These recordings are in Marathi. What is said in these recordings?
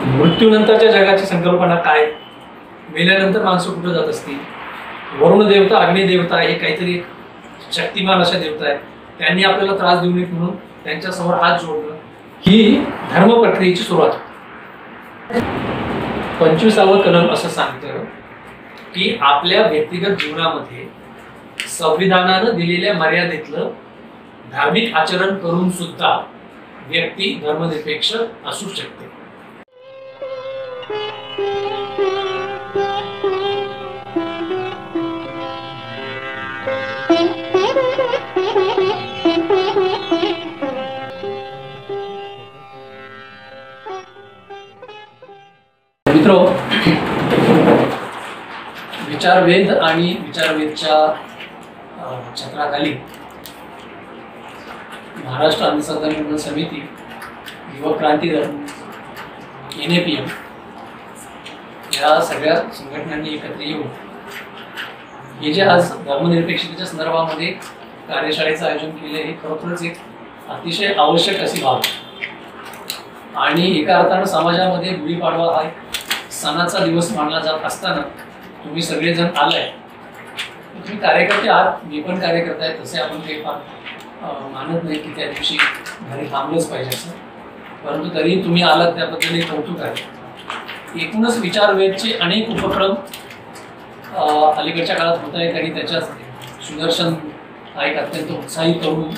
मृत्यूनंतरच्या जगाची संकल्पना काय, मेल्यानंतर माणसं कुठे जात असतील, वरुण देवता अग्नी देवता हे काहीतरी शक्तिमान अशा देवता आहेत, त्यांनी आपल्याला त्रास देऊ नयेत म्हणून त्यांच्यासमोर हात जोडणं, ही धर्म प्रक्रियेची सुरुवात. 25वे कलम असं सांगतं की आपल्या व्यक्तिगत जीवनामध्ये संविधानानं दिलेल्या मर्यादेतलं धार्मिक आचरण करून सुद्धा व्यक्ती धर्मनिरपेक्ष असू शकते. मित्रो, विचारवेध आणि विचारवेधच्या छत्राखाली महाराष्ट्र अनुसंधान निर्माण समिती, युवक क्रांती दल, NAPM या सगळ्या संघटनांनी एकत्र येऊन हे जे आज धर्मनिरपेक्षतेच्या संदर्भामध्ये कार्यशाळेचं आयोजन केले हे खरोखरच एक अतिशय आवश्यक अशी बाब. आणि एका अर्थानं समाजामध्ये गुढीपाडवा हा एक सणाचा दिवस मानला जात असताना तुम्ही सगळेजण आलाय, तुम्ही कार्यकर्ते आहात, मी पण कार्यकर्ता आहे, तसे आपण काही मानत नाही की त्या दिवशी घरी थांबलंच पाहिजे असं, परंतु तरी तुम्ही आलात त्याबद्दल कौतुक आहे. एकूणच विचारवेधचे अनेक उपक्रम अलीकडच्या काळात होत आहेत आणि त्याच्यात सुदर्शन हा एक अत्यंत उत्साही तरुण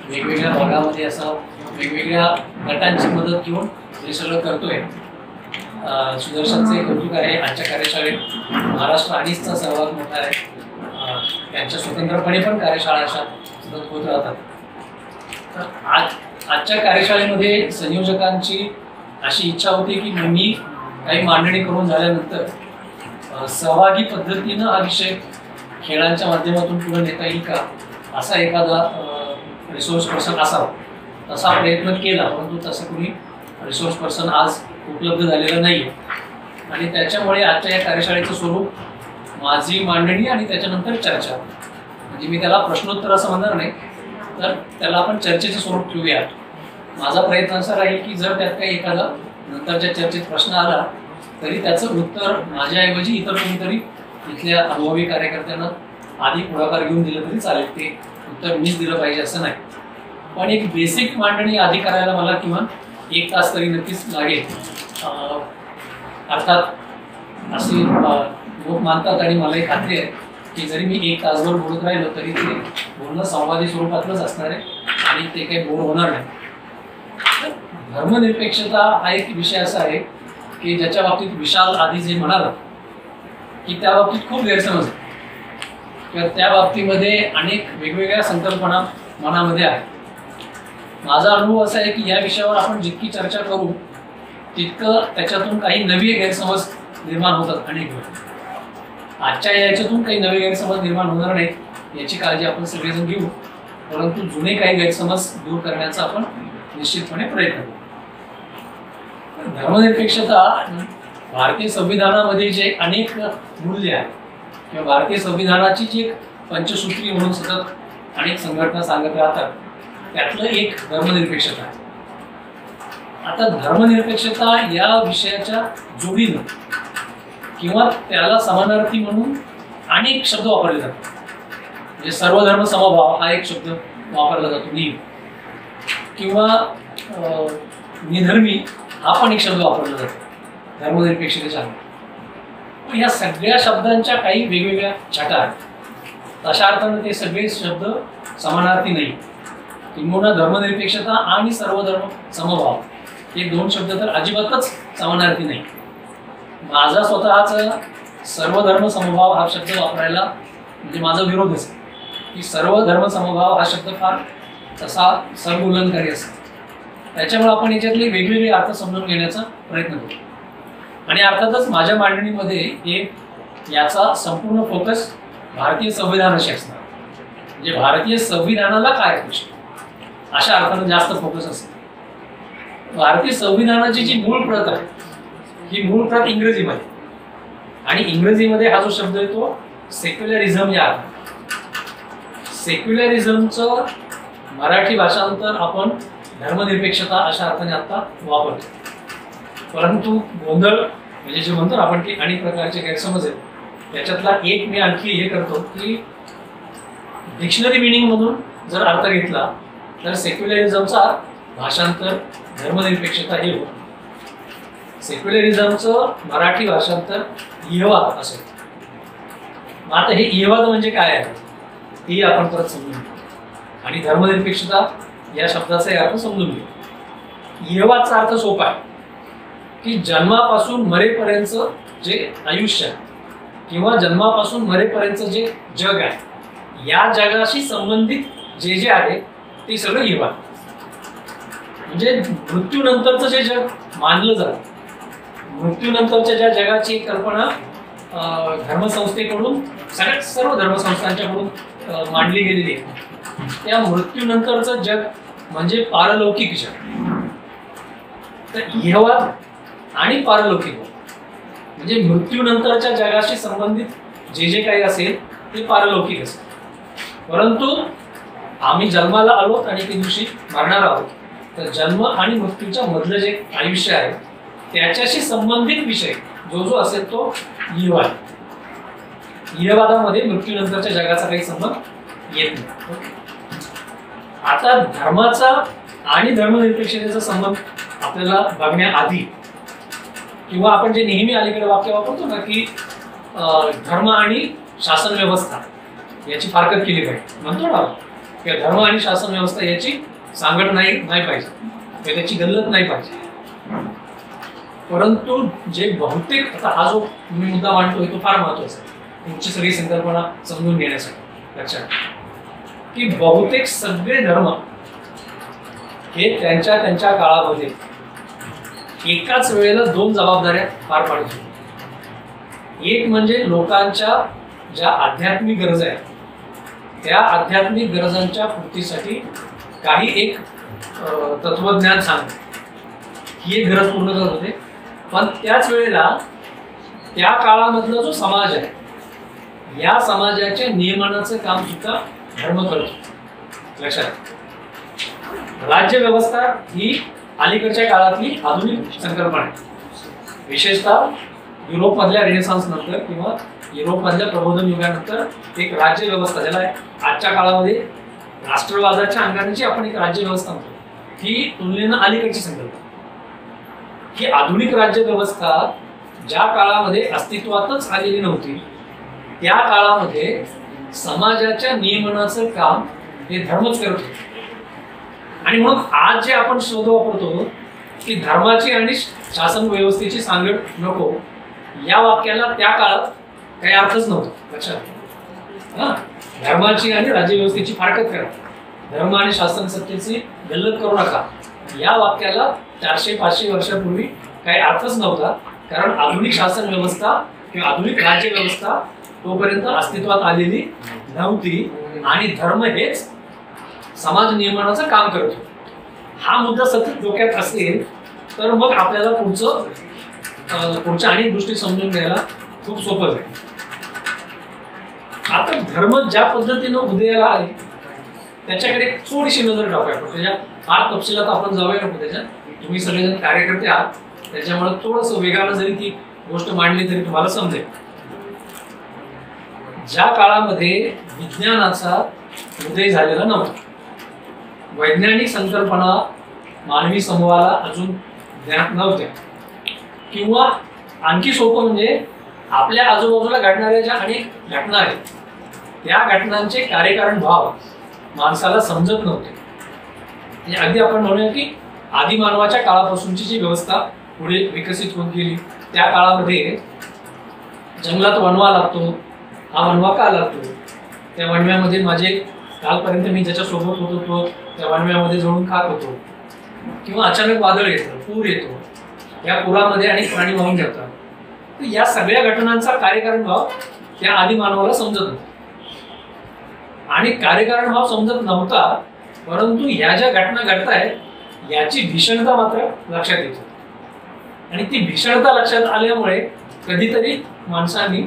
वेगवेगळ्या भागामध्ये असं वेगवेगळ्या गटांची मदत घेऊन हे सगळं करतोय. सुदर्शनचे कौतुक आहे. आजच्या कार्यशाळेत महाराष्ट्र आणीसचा सहभाग मोठा आहे. त्यांच्या स्वतंत्रपणे पण कार्यशाळा अशा सतत होत राहतात. तर आजच्या कार्यशाळेमध्ये संयोजकांची अशी इच्छा होती की मी काही मांडणी करून झाल्यानंतर सहभागी पद्धतीनं हा विषय खेळांच्या माध्यमातून पुढे नेता येईल का असा एखादा रिसोर्स पर्सन असावा तसा प्रयत्न केला, परंतु तसं कोणी रिसोर्स पर्सन आज उपलब्ध झालेलं नाही. आणि त्याच्यामुळे आजच्या या कार्यशाळेचं स्वरूप माझी मांडणी आणि त्याच्यानंतर चर्चा, म्हणजे मी त्याला प्रश्नोत्तर असं म्हणणार नाही, तर त्याला आपण चर्चेचं स्वरूप ठेवूया. माझा प्रयत्न असा राहील की जर त्यात काही एखादा नंतरच्या चर्चेत प्रश्न आला तरी त्याचं उत्तर माझ्याऐवजी इतर कोणीतरी इथल्या अनुभवी कार्यकर्त्यांना आधी पुढाकार घेऊन दिलं तरी चालेल. ते उत्तर मीच दिलं पाहिजे असं नाही, पण एक बेसिक मांडणी आधी करायला मला किमान 1 तास तरी नक्कीच लागेल. अर्थात अशी लोक मानतात आणि मलाही खात्री आहे की जरी मी 1 तासभर बोलत राहिलो तरी ते बोलणं संवादी स्वरूपातलंच असणार आहे आणि ते काही बोर होणार नाही. धर्मनिरपेक्षता हा एक विषय असा आहे की ज्याच्या बाबतीत विशाल आधी जे म्हणाला की त्या बाबतीत खूप गैरसमज आहे किंवा त्या बाबतीमध्ये अनेक वेगवेगळ्या संकल्पना मनामध्ये आहेत. माझा अनुभव असा आहे की या विषयावर आपण जितकी चर्चा करू तितकं त्याच्यातून काही नवे गैरसमज निर्माण होतात. अनेक वेळा आजच्या याच्यातून काही नवे गैरसमज निर्माण होणार नाहीत याची काळजी आपण सगळेजण घेऊ, परंतु जुने काही गैरसमज दूर करण्याचा आपण निश्चितपणे प्रयत्न करू. धर्मनिरपेक्षता भारतीय संविधानामध्ये जे अनेक मूल्य आहेत किंवा भारतीय संविधानाची जी एक पंचसूत्री म्हणून सतत अनेक संघटना सांगत राहतात त्यातलं एक धर्मनिरपेक्षता आहे. आता धर्मनिरपेक्षता या विषयाच्या जोडीनं किंवा त्याला समानार्थी म्हणून अनेक शब्द वापरले जातात. म्हणजे सर्वधर्म समभाव हा एक शब्द वापरला जातो नेहमी, किंवा निधर्मी हा पण एक शब्द वापरला जातो धर्मनिरपेक्षतेच्या. या सगळ्या शब्दांच्या काही वेगवेगळ्या छटा आहेत. तशा अर्थानं ते सगळे शब्द समानार्थी नाही. किंबहुना धर्मनिरपेक्षता आणि सर्वधर्म समभाव हे 2 शब्द तर अजिबातच समानार्थी नाही. माझा स्वतःचा सर्वधर्म समभाव हा शब्द वापरायला म्हणजे माझा विरोधच आहे की सर्वधर्म समभाव हा शब्द फार तसा सर्वोल्लंघनकारी असतो. त्याच्यामुळे आपण याच्यातले वेगवेगळे अर्थ समजून घेण्याचा प्रयत्न करू. आणि अर्थातच माझ्या मांडणीमध्ये हे याचा संपूर्ण फोकस भारतीय संविधानाशी असणार. म्हणजे भारतीय संविधानाला काय प्रश्न अशा अर्थानं जास्त फोकस असेल. भारतीय संविधानाची जी मूळ प्रत आहे ही मूळ प्रत इंग्रजीमध्ये, आणि इंग्रजीमध्ये हा जो शब्द येतो सेक्युलरिझम या अर्थात. सेक्युलरिझमचं मराठी भाषांतर आपण धर्मनिरपेक्षता अशा अर्थाने आता वापरतो. परंतु गोंधळ म्हणजे जे म्हणतो ना आपण की अनेक प्रकारचे गैरसमज आहेत, त्याच्यातला एक मी आणखी हे करतो की डिक्शनरी मिनिंग मधून जर अर्थ घेतला तर सेक्युलरिझमचा भाषांतर धर्मनिरपेक्षता हे होतं. सेक्युलरिझमचं मराठी भाषांतर इहवाद असेल. मग आता हे इहवाद म्हणजे काय आहे हे आपण परत समजून घेऊ आणि धर्मनिरपेक्षता या शब्दाचा अर्थ समजून घेऊ. इहवादचा अर्थ सोपा आहे की जन्मापासून मरेपर्यंत जे आयुष्य आहे किंवा जन्मापासून मरेपर्यंत जे जग आहे या जगाशी संबंधित जे जे आहे ते सगळं इहवाद. म्हणजे मृत्यूनंतरचं जे जग मानलं जातं, मृत्यूनंतरच्या ज्या जगाची कल्पना धर्मसंस्थेकडून सर्व धर्मसंस्थांच्याकडून मांडली गेलेली आहे, त्या मृत्यूनंतरचं जग म्हणजे पारलौकिक जग. तर इहवाद आणि पारलौकिक म्हणजे मृत्यूनंतरच्या जगाशी संबंधित जे जे काही असेल ते पारलौकिक असेल. परंतु आम्ही जन्माला आलो आणि त्या दिवशी मरणार आहोत, तर जन्म आणि मृत्यूच्या मधलं जे आयुष्य आहे त्याच्याशी संबंधित विषय जो जो असेल तो इहवाद. इहवादामध्ये मृत्यूनंतरच्या जगाचा काही संबंध येत नाही. आता धर्माचा आणि धर्मनिरपेक्षतेचा संबंध आपल्याला बघण्याआधी किंवा आपण जे नेहमी अलीकडे वाक्य वापरतो ना की धर्म आणि शासन व्यवस्था याची फारकत केली पाहिजे, म्हणतो ना की धर्म आणि शासन व्यवस्था याची सांगड नाही पाहिजे, त्याची गल्लत नाही पाहिजे. परंतु जे बहुतेक आता हा जो मी मुद्दा मांडतोय तो फार महत्वाचा आहे तुमची सगळी संकल्पना समजून घेण्यासाठी. लक्षात की बहुतेक सगळे धर्म हे त्यांच्या काळामध्ये एकाच वेळेला दोन जबाबदाऱ्या पार पाडत होते. एक म्हणजे लोकांच्या ज्या आध्यात्मिक गरजा आहेत त्या आध्यात्मिक गरजांच्या पूर्तीसाठी काही एक तत्वज्ञान सांगते, ही एक गरज पूर्ण करत होते. पण त्याच वेळेला त्या काळामधला जो समाज आहे या समाजाच्या नियमनाचं काम सुद्धा धर्म करतो. लक्षात राज्य व्यवस्था ही अलीकडच्या काळातली आधुनिक संकल्पना आहे. विशेषतः युरोपमधल्या रेनेसान्स नंतर किंवा युरोपमधल्या प्रबोधन युगानंतर एक राज्य व्यवस्था ज्याला आजच्या काळामध्ये राष्ट्रवादाच्या अंगाने आपण एक राज्य व्यवस्था म्हणतो ही तुलनेनं अलीकडची संकल्पना. ही आधुनिक राज्य व्यवस्था ज्या काळामध्ये अस्तित्वातच आलेली नव्हती त्या काळामध्ये समाजाच्या नियमनाचं काम हे धर्मच करत होते. आणि मग आज जे आपण शब्द वापरतो की धर्माची आणि शासन व्यवस्थेची सांगड नको, या वाक्याला त्या काळात काही अर्थच नव्हता. लक्षात धर्माची आणि राज्यव्यवस्थेची फारकत करा, धर्म आणि शासन सत्तेची गल्लत करू नका, या वाक्याला 400-500 वर्षापूर्वी काही अर्थच नव्हता. कारण आधुनिक शासन व्यवस्था किंवा आधुनिक राज्य व्यवस्था तोपर्यंत अस्तित्वात आलेली नव्हती आणि धर्म हेच समाज नियमनाचं काम करतो. हा मुद्दा सतत डोक्यात असेल तर मग आपल्याला पुढच्या अनेक गोष्टी समजून घ्यायला खूप सोपं जाईल. आता धर्म ज्या पद्धतीनं उदयाला आले त्याच्याकडे थोडीशी नजर टाकूया. त्याच्या फार तपशिलात आपण जाऊया नको. त्याच्यात तुम्ही सगळेजण कार्यकर्ते आहात त्याच्यामुळे थोडस वेगानं जरी ती गोष्ट मांडली तरी तुम्हाला समजेल. ज्या काळामध्ये विज्ञानाचा उदय झालेला नव्हता, वैज्ञानिक संकल्पना मानवी समूहाला अजून ज्ञात नव्हत्या, किंवा आणखी सोपं म्हणजे आपल्या आजूबाजूला घडणाऱ्या ज्या अनेक घटना आहेत त्या घटनांचे कार्यकारण भाव माणसाला समजत नव्हते. अगदी आपण म्हणूया की आदिमानवाच्या काळापासूनची जी व्यवस्था पुढे विकसित होत गेली त्या काळामध्ये जंगलात वणवा लागतो, हा वणवा का लागतो, त्या वणव्यामध्ये माझे कालपर्यंत मी ज्याच्या सोबत होतो तो त्या वणव्यामध्ये जळून खात होतो, किंवा अचानक वादळ येतं, पूर येतो, या पुरामध्ये अनेक प्राणी वाहून जातात. या सगळ्या घटनांचा कार्यकारण भाव त्या आदिमानवाला समजत नव्हता. आणि कार्यकारण भाव समजत नव्हता, परंतु ह्या ज्या घटना घडतायत याची भीषणता मात्र लक्षात येते. आणि ती भीषणता लक्षात आल्यामुळे कधीतरी माणसांनी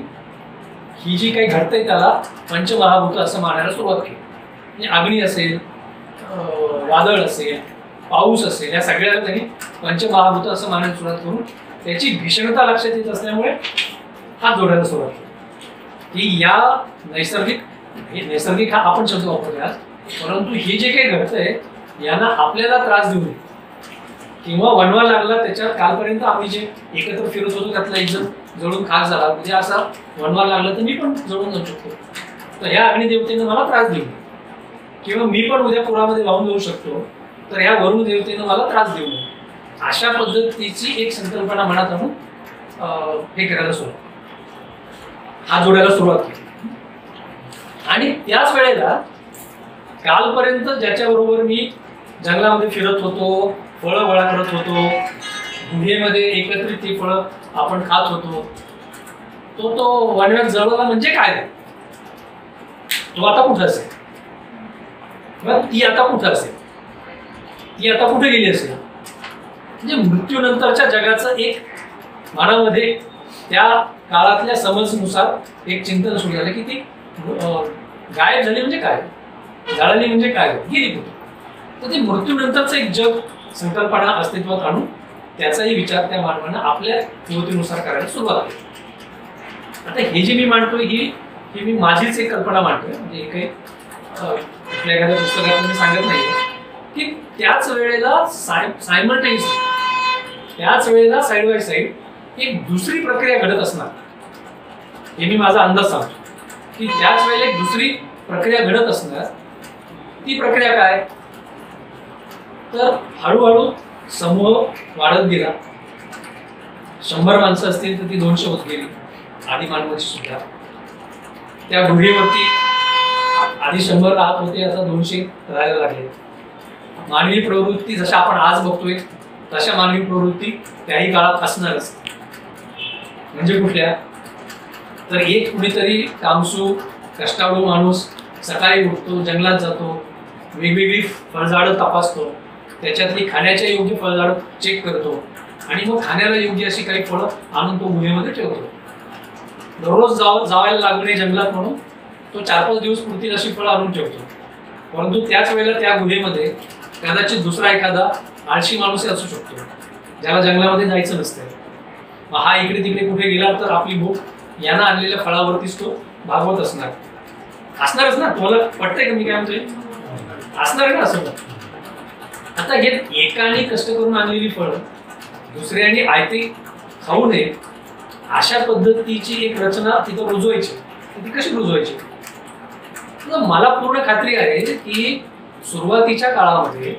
ही जी काही घडतंय त्याला पंचमहाभूत असं मानायला सुरुवात केली. म्हणजे अग्नी असेल, वादळ असेल, पाऊस असेल, या सगळ्याला त्यांनी पंचमहाभूत असं मानायला सुरुवात करून त्याची भीषणता लक्षात येत असल्यामुळे हात जोडायला सुरुवात केली की या नैसर्गिक हा आपण शब्द वापरला, परंतु हे जे काही घडतंय यांना आपल्याला त्रास देऊ नये किंवा वणवा लागला त्याच्यात कालपर्यंत आम्ही जे एकत्र फिरत होतो त्यातला एक जण जळून खाक झाला, म्हणजे असा वणवा लागला तर मी पण जळून जाऊ शकतो, तर ह्या अग्निदेवतेनं मला त्रास देऊ नये, किंवा मी पण उद्या पुरामध्ये वाहून जाऊ शकतो तर ह्या वरुण देवतेनं मला त्रास देऊ नये, अशा पद्धतीची एक संकल्पना मनात आणून हे करायला सुरुवात, हात जोडायला सुरुवात केली. आणि त्याच वेळेला कालपर्यंत ज्याच्याबरोबर मी जंगलामध्ये फिरत होतो, फळं गोळा करत होतो, गुहेमध्ये एकत्रित ती फळं आपण खात होतो, तो वणव्यात जळवला म्हणजे काय, तो आता कुठं असेल, ती आता कुठं असेल, ती आता कुठे गेली असेल. म्हणजे मृत्यूनंतरच्या जगाचं एक मनामध्ये त्या काळातल्या समजनुसार एक चिंतन सुरू झालं की ती गायब झाली म्हणजे काय, जाळली म्हणजे काय, गेली कुठे. तर ते मृत्यूनंतरचं एक जग संकल्पना अस्तित्वात आणून त्याचाही विचार त्या मानवानं आपल्या युवतीनुसार करायला सुरुवात केली. आता हे जे मी मांडतोय ही मी माझीच एक कल्पना मांडतोय, म्हणजे काही कुठल्या एखाद्या पुस्तकात मी सांगत नाहीये की त्याच वेळेला सायमल्टेनियसली, त्याच वेळेला साईड बाय साईड एक दुसरी प्रक्रिया घडत असणार, हे मी माझा अंदाज सांगतो की त्याच वेळेला एक दुसरी प्रक्रिया घडत असणार. ती प्रक्रिया काय, तर हळूहळू समूह वाढत गेला, 100 माणसं असतील तर ती 200 होत गेली, आधी मानवाची सुद्धा. त्या गुहेवरती आधी 100 राहत होते, आता 200 राहायला लागले. मानवी प्रवृत्ती जशा आपण आज बघतोय तशा मानवी प्रवृत्ती त्याही काळात असणारच. म्हणजे कुठल्या, तर एक कुणीतरी कामसू कष्टाळू माणूस सकाळी उठतो, जंगलात जातो, वेगवेगळी फळझाडं तपासतो, त्याच्यातली खाण्याच्या योग्य फळझाडं चेक करतो आणि मग खाण्याला योग्य अशी काही फळं आणून तो गुहेमध्ये ठेवतो. दररोज जावायला लागणे जंगलात म्हणून तो 4-5 दिवस पुरतील अशी फळं आणून ठेवतो. परंतु त्याच वेळेला त्या गुहेमध्ये कदाचित दुसरा एखादा आळशी माणूस असू शकतो ज्याला जंगलामध्ये जायचं नसतं. मग हा इकडे तिकडे कुठे गेला तर आपली भूक यांना आणलेल्या फळावरतीच तो भागवत असणारच ना. तुम्हाला पटतंय का मी काय म्हणतोय, असणार आहे ना असं. आता हे एकाने कष्ट करून आणलेली फळं दुसऱ्याने आयते खाऊ नये अशा पद्धतीची एक रचना तिथं रुजवायची. ती कशी रुजवायची, मला पूर्ण खात्री आहे की सुरुवातीच्या काळामध्ये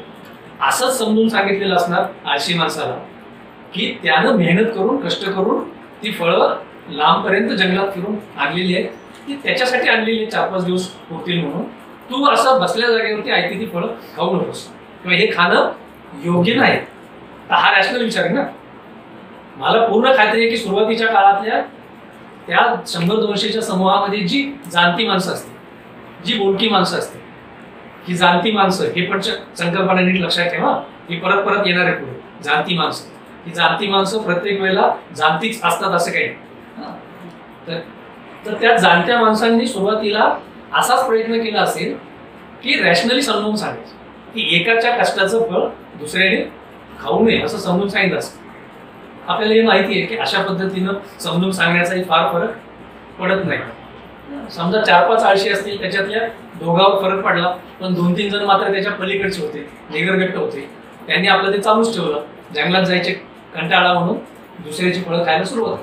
असंच समजून सांगितलेलं असणार आळशी माणसाला की त्यानं मेहनत करून कष्ट करून ती फळं लांबपर्यंत जंगलात फिरून आणलेली आहे, ती त्याच्यासाठी आणलेली आहे 4-5 दिवस पुरतील म्हणून. तू असं बसल्या जागेवरती आयती ती फळं खाऊ नकोस किंवा हे खाणं योग्य नाही. तर हा रॅशनल विचार आहे ना. मला पूर्ण खात्री आहे की सुरुवातीच्या काळातल्या त्या 100-200च्या समूहामध्ये जी जाणती माणसं असते, जी बोलकी माणसं असते, ही जाणती माणसं, हे पण संकल्पना नीट लक्षात ठेवा, ही परत परत येणार आहे पुढे. जाणती माणसं, ही जाणती माणसं प्रत्येक वेळेला जाणतीच असतात असं काही नाही. तर त्या जाणत्या माणसांनी सुरुवातीला असाच प्रयत्न केला असेल की रॅशनली समजून सांगायचं की एकाच्या कष्टाचं फळ दुसऱ्याने खाऊ नये असं समजून सांगितलं असतं. आपल्याला हे माहिती आहे की अशा पद्धतीनं समजून सांगण्याचाही फार फरक पडत नाही. समजा 4-5 आळशी असतील, त्याच्यातल्या दोघांवर फरक पडला, पण 2-3 जण मात्र त्याच्या पलीकडचे होते, निगरगट्ट होते. त्यांनी आपलं ते चालूच ठेवलं, जंगलात जायचे कंटाळा म्हणून दुसऱ्याची फळं खायला सुरुवात.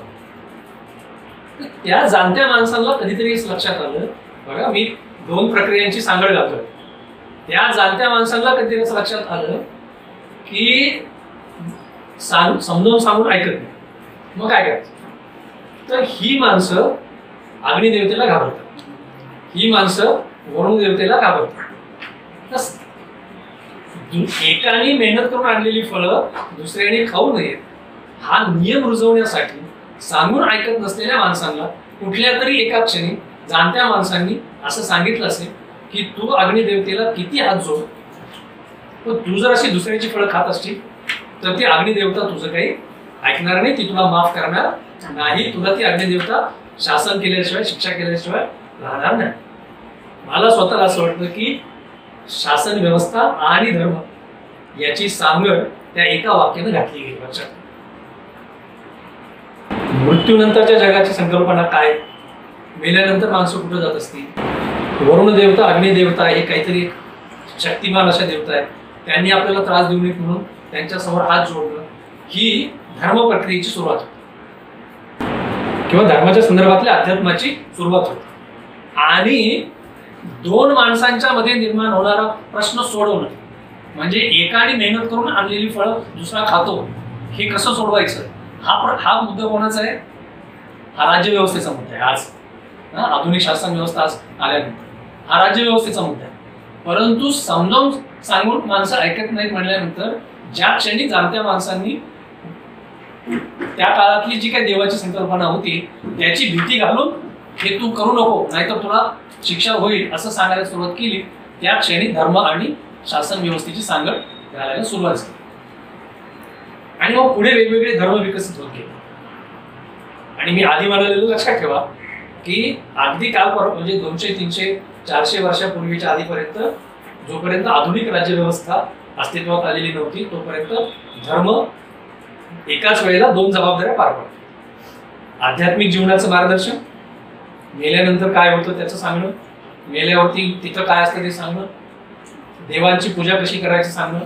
त्या जाणत्या माणसांना कधीतरी लक्षात आलं, बघा मी 2 प्रक्रियांची सांगड घालतोय. त्या जाणत्या माणसांना कधीतरी असं लक्षात आलं की समजावून सांगून ऐकत नाही, मग काय करायचं. तर ही माणसं अग्निदेवतेला घाबरतात, ही माणसं वरुण देवतेला घाबरतात. एकाने मेहनत करून आणलेली फळं दुसऱ्याने खाऊ नयेत हा नियम रुजवण्यासाठी सांगून ऐकत नसलेल्या माणसांना कुठल्या तरी एका क्षणी जाणत्या माणसांनी असं सांगितलं असेल की तू अग्निदेवतेला किती हात जोड, पण तू जर अशी दुसऱ्याची फळं खात असतील तर ती अग्निदेवता तुझं काही ऐकणार नाही, ती तुला माफ करणार नाही, तुला ती अग्निदेवता शासन केल्याशिवाय शिक्षा केल्याशिवाय राहणार नाही. मला स्वतःला असं वाटतं की शासन व्यवस्था आणि धर्म याची सांगड त्या एका वाक्याने घातली गेली. लक्षात. मृत्यूनंतरच्या जगाची संकल्पना काय, मेल्यानंतर माणसं कुठं जात असतील, वरुण देवता अग्निदेवता हे काहीतरी शक्तिमान अशा देवता आहेत, त्यांनी आपल्याला त्रास देऊ नये म्हणून त्यांच्यासमोर हात जोडणं, ही धर्म प्रक्रियेची सुरुवात होती किंवा धर्माच्या संदर्भातल्या अध्यात्माची सुरुवात होती. आणि दोन माणसांच्या मध्ये निर्माण होणारा प्रश्न सोडवणं म्हणजे एकाने मेहनत करून आणलेली फळं दुसरा खातो, हे कसं सोडवायचं, हा मुद्दा कोणाचा आहे? हा राज्यव्यवस्थेचा मुद्दा आहे. आज आधुनिक शासन व्यवस्था आज आल्यानंतर हा राज्यव्यवस्थेचा मुद्दा आहे. परंतु समजावून सांगून माणसं ऐकत नाहीत म्हणल्यानंतर ज्या क्षणी जाणत्या माणसांनी त्या काळातली जी काही देवाची संकल्पना होती त्याची भीती घालून हे तू करू नको नाहीतर तुला शिक्षा होईल असं सांगायला सुरुवात केली, त्या क्षणी धर्म आणि शासन व्यवस्थेची सांगड घालायला सुरुवात झाली. आणि मग पुढे वेगवेगळे धर्म विकसित होत गेले. आणि मी आधी म्हणालेलं लक्षात ठेवा की अगदी काल म्हणजे 200, 300, 400 वर्षापूर्वीच्या आधीपर्यंत जोपर्यंत आधुनिक राज्यव्यवस्था अस्तित्वात आलेली नव्हती तोपर्यंत धर्म एकाच वेळेला दोन जबाबदाऱ्या पार पडतात. आध्यात्मिक जीवनाचं मार्गदर्शन, मेल्यानंतर काय होतं त्याचं सांगणं, मेल्यावरती तिथं काय असतं ते सांगणं, देवांची पूजा कशी करायची सांगणं,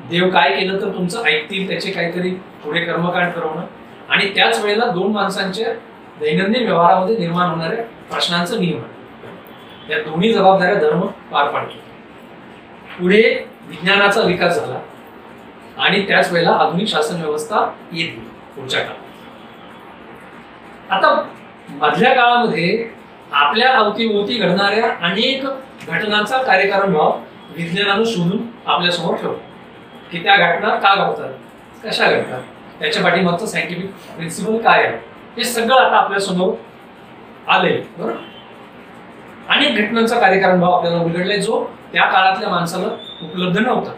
देव काय केलं तर तुमचं ऐकतील त्याचे काहीतरी पुढे कर्मकांड करवणं, आणि त्याच वेळेला दोन माणसांच्या दैनंदिन व्यवहारामध्ये निर्माण होणाऱ्या प्रश्नांचं नियमन, या दोन्ही जबाबदाऱ्या धर्म पार पाडतो. पुढे विज्ञानाचा विकास झाला आणि त्याच वेळेला आधुनिक शासन व्यवस्था येते पुढच्या काळात. आता मधल्या काळामध्ये आपल्या अवतीभोवती घडणाऱ्या अनेक घटनांचा कार्यकारण भाव विज्ञानानं शोधून आपल्या समोर ठेवला की त्या घटना का घडतात, कशा घडतात, त्याच्या पाठीमागचं सायंटिफिक प्रिन्सिपल काय आहे, हे सगळं आता आपल्या समोर आलंय. बरोबर. अनेक घटनांचा कार्यकारण भाव आपल्याला उलगडलाय जो त्या काळातल्या माणसाला उपलब्ध नव्हता.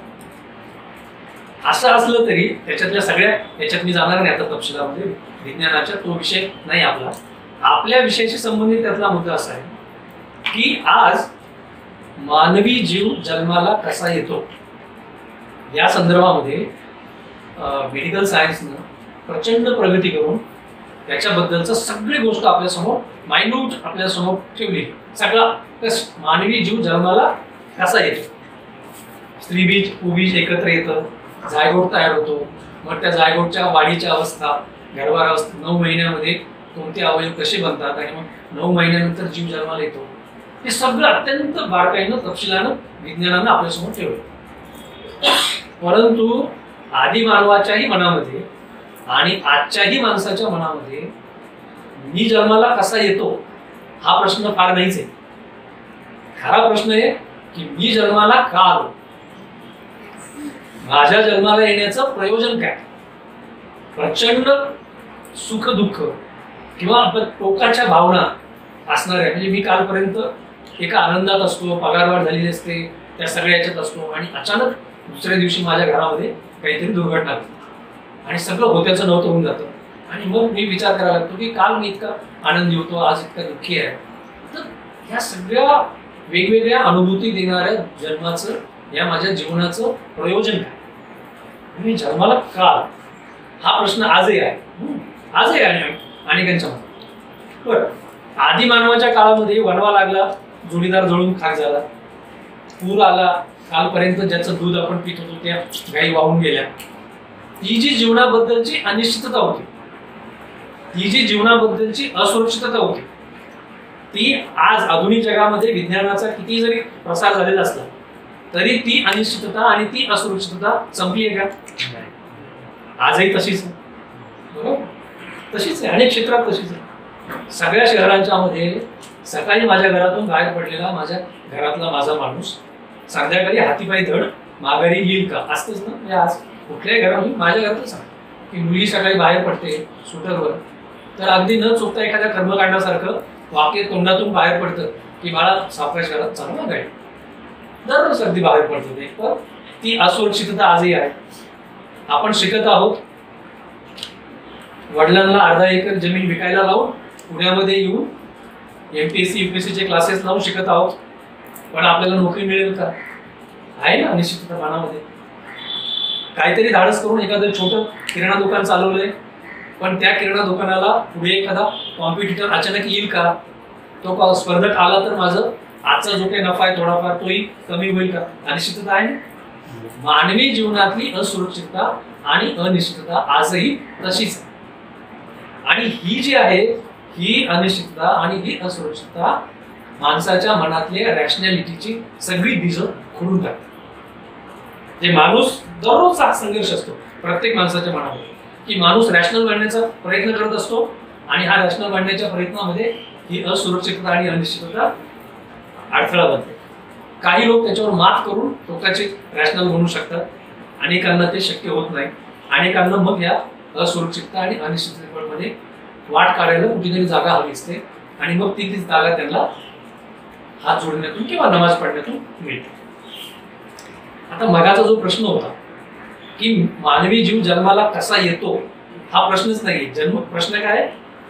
असं असलं तरी त्याच्यातल्या सगळ्या याच्यात मी जाणार नाही आता तपशिलामध्ये, विज्ञानाच्या तो विषय नाही आपला. आपल्या विषयाशी संबंधित त्यातला मुद्दा असा आहे की आज मानवी जीव जन्माला कसा येतो या संदर्भामध्ये मेडिकल सायन्सनं प्रचंड प्रगती करून त्याच्याबद्दलचं सगळी गोष्ट आपल्यासमोर मायन्यूट आपल्यासमोर ठेवली. सगळा मानवी जीव जन्माला कसा येतो, स्त्रीबीज पुबीज एकत्र येतं, जायगोट तयार होतो, मग त्या जायगोटच्या वाढीच्या अवस्था, गर्भावस्था, 9 महिन्यामध्ये कोणते अवयव कसे बनतात आणि मग 9 महिन्यानंतर जीव जन्माला येतो, हे सगळं अत्यंत बारकाईनं तपशिलानं विज्ञानानं आपल्यासमोर ठेवलं. परंतु आदी मानवाच्याही मनामध्ये आणि आजच्याही माणसाच्या मनामध्ये मी जन्माला कसा येतो हा प्रश्न फार नाहीच आहे. खरा प्रश्न आहे की मी जन्माला का आलो, माझ्या जन्माला येण्याचं प्रयोजन काय. प्रचंड सुख दुःख किंवा टोकाच्या भावना असणाऱ्या, म्हणजे मी कालपर्यंत एका आनंदात असतो, पगारवाढ झालेली असते, त्या सगळ्या याच्यात असतो आणि अचानक दुसऱ्या दिवशी माझ्या घरामध्ये काहीतरी दुर्घटना होती आणि सगळं होत्याचं नव्हतं होऊन जातं. आणि मग मी विचार करायला लागतो की काल मी इतका आनंदी होतो, आज इतका दुःखी आहे. तर ह्या सगळ्या वेगवेगळ्या अनुभूती देणाऱ्या जन्माचं, या माझ्या जीवनाचं प्रयोजन काय, मी जन्माला का, हा प्रश्न आजही आहे. आजही आहे अनेकांच्या मनात. बरं, आदी मानवाच्या काळामध्ये वणवा लागला, जोडीदार जळून खाक झाला, पूर आला, कालपर्यंत ज्याचं दूध आपण पित होतो त्या गायी वाहून गेल्या. ही जी जीवनाबद्दलची अनिश्चितता होती, ही जी जीवनाबद्दलची असुरक्षितता होती, ती आज आधुनिक जगामध्ये विज्ञानाचा किती जरी प्रसार झालेला असला तरी ती अनिश्चितता आणि ती असुरक्षितता संपली आहे का? आजही तशीच आहे. बरोबर, तशीच आहे. अनेक क्षेत्रात तशीच आहे. सगळ्या शहरांच्या मध्ये सकाळी माझ्या घरातून बाहेर पडलेला माझ्या घरातला माझा माणूस संध्याकाळी हातीपायी धड माघारी येईल का असतेच ना. म्हणजे आज कुठल्याही घरामध्ये माझ्या घरातच सांग की मुलगी सकाळी बाहेर पडते स्कूटरवर, तर अगदी न चुकता एखाद्या कर्मकांडासारखं वाक्य तोंडातून बाहेर पडतं की बाळा सावकाश घरात चालू ना गाडी. दररोज अगदी बाहेर पडतो ते. पण ती असुरक्षितता आजही आहे. आपण शिकत आहोत, वडिलांना अर्धा एकर जमीन विकायला लावून पुण्यामध्ये येऊन MPSC UPSCचे क्लासेस लावून शिकत आहोत, पण आपल्याला नोकरी मिळेल का? आहे ना अनिश्चितता मनामध्ये. काहीतरी धाडस करून एखादं छोटं किराणा दुकान चालवलंय, पण त्या किराणा दुकानाला पुढे एखादा कॉम्पिटिटर अचानक येईल का, तो स्पर्धक आला तर माझं आजचा जो काही नफा आहे थोडाफार तोही कमी होईल का, अनिश्चितता आहे. मानवी जीवनातली असुरक्षितता आणि अनिश्चितता आजही तशीच आहे. आणि ही जी आहे ही अनिश्चितता आणि ही असुरक्षितता माणसाच्या मनातले रॅशनॅलिटीची सगळी बीज खोडून टाकते. जे माणूस दररोजचा संघर्ष असतो प्रत्येक माणसाच्या मनामध्ये, की माणूस रॅशनल बनण्याचा प्रयत्न करत असतो आणि हा रॅशनल बनण्याच्या प्रयत्नामध्ये ही असुरक्षितता आणि अनिश्चितता अडथळा बनते. काही लोक त्याच्यावर मात करून स्वतःचे रॅशनल बनवू शकतात, अनेकांना ते शक्य होत नाही. अनेकांना मग या असुरक्षितता आणि अनिश्चिततेमध्ये वाट काढायला कुठेतरी जागा हवी असते आणि मग ती जागा त्यांना हात जोडण्यातून किंवा नमाज पडण्यातून मिळते. आता मगाचा जो प्रश्न होता की मानवी जीव जन्माला कसा येतो, हा प्रश्नच नाही. जन्म प्रश्न काय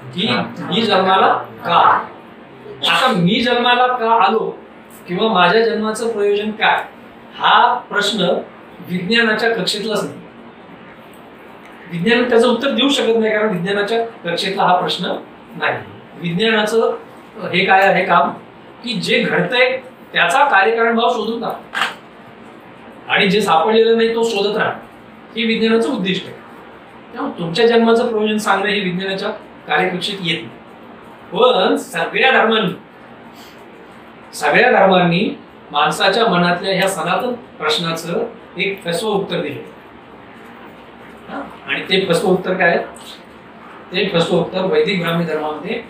की मी जन्माला का. आता मी जन्माला का आलो किंवा माझ्या जन्माचं प्रयोजन काय, हा प्रश्न विज्ञानाच्या कक्षेतलाच नाही. विज्ञान त्याचं उत्तर देऊ शकत नाही, कारण विज्ञानाच्या कक्षेतला हा प्रश्न नाही. विज्ञानाचं हे काय आहे काम की जे घडतंय त्याचा कार्यकारण भाव शोधून टाक आणि जे सापडलेलं नाही तो शोधत राहा, हे विज्ञानाचं उद्दिष्ट आहे. त्यामुळे तुमच्या जन्माचं प्रयोजन सांगणं हे विज्ञानाच्या कार्यकक्षेत येत नाही. पण सगळ्या धर्मांनी माणसाच्या मनातल्या ह्या सनातन प्रश्नाचं एक फसवं उत्तर दिलं. आणि ते फसवं उत्तर काय, ते फसवं उत्तर वैदिक ब्राह्मी धर्मामध्ये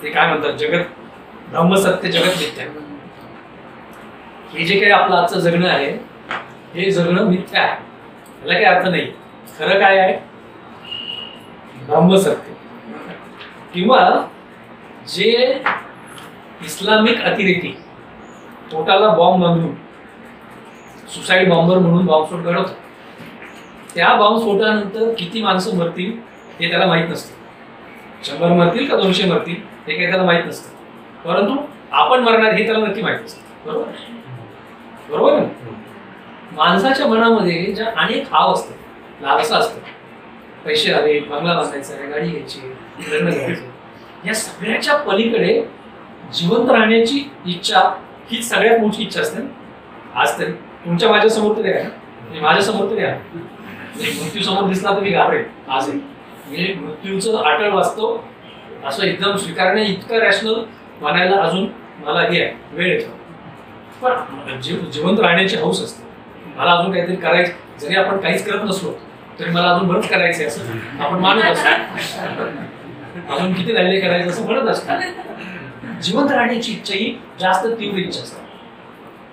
ते काय म्हणतात, जगत ब्रह्मसत्य जगत मिथ्या. हे जे काही आपलं आजचं जगणं आहे हे जगणं मिथ्या आहे, याला काही अर्थ नाही. खरं काय आहे, ब्रह्मसत्य. किंवा जे इस्लामिक अतिरेकी पोटाला बॉम्ब बांधून सुसाईड बॉम्बर म्हणून बॉम्बस्फोट घडवतात, त्या बॉम्बस्फोटानंतर किती माणसं मरतील हे त्याला माहित नसतं. 100 मरतील का 200 मरतील हे काही त्याला माहित नसतं, परंतु आपण मरणार हे त्याला नक्की माहित असतं. बरोबर बरोबर. माणसाच्या मनामध्ये ज्या अनेक हाव असतात, लालसा असतात, पैसे हवे, बंगला बांधायचा आहे, गाडी घ्यायची, लग्न करायचं, या सगळ्याच्या पलीकडे जिवंत राहण्याची इच्छा ही सगळ्यात मोठी इच्छा असते. आज तरी तुमच्या माझ्या समोर तरी आहे, माझ्या समोर तरी आहे. मृत्यू समोर दिसला तर मी घाबरेल. आज म्हणजे मृत्यूचं आठवण वाचतो असं एकदम स्वीकारणे इतकं रॅशनल बनायला अजून मला हे आहे, वेळ येतो. पण जिवंत राहण्याची हौस असते. मला अजून काहीतरी करायचं, जरी आपण काहीच करत नसलो तरी मला अजून बरंच करायचंय असं आपण मानत असतो. अजून किती राहिले करायचं असं म्हणत असतो. जिवंत राहण्याची इच्छा ही जास्त तीव्र इच्छा असते.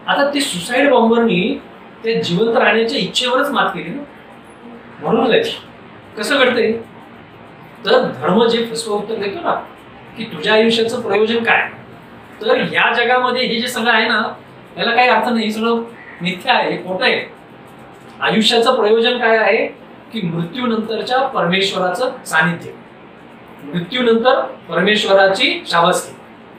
आता ते सुसाईड बॉम्बरनी ते जिवंत राहण्याच्या इच्छेवरच मात केली ना, म्हणून जायची. कसं घडतंय तर धर्म जे फसवं उत्तर देतो ना की तुझ्या आयुष्याचं प्रयोजन काय, तर ह्या जगामध्ये हे जे सगळं आहे ना याला काही अर्थ नाही, सगळं मिथ्या आहे, खोटं आहे. आयुष्याचं प्रयोजन काय आहे की मृत्यूनंतरच्या परमेश्वराचं सानिध्य, मृत्यूनंतर परमेश्वराची शाबासकी,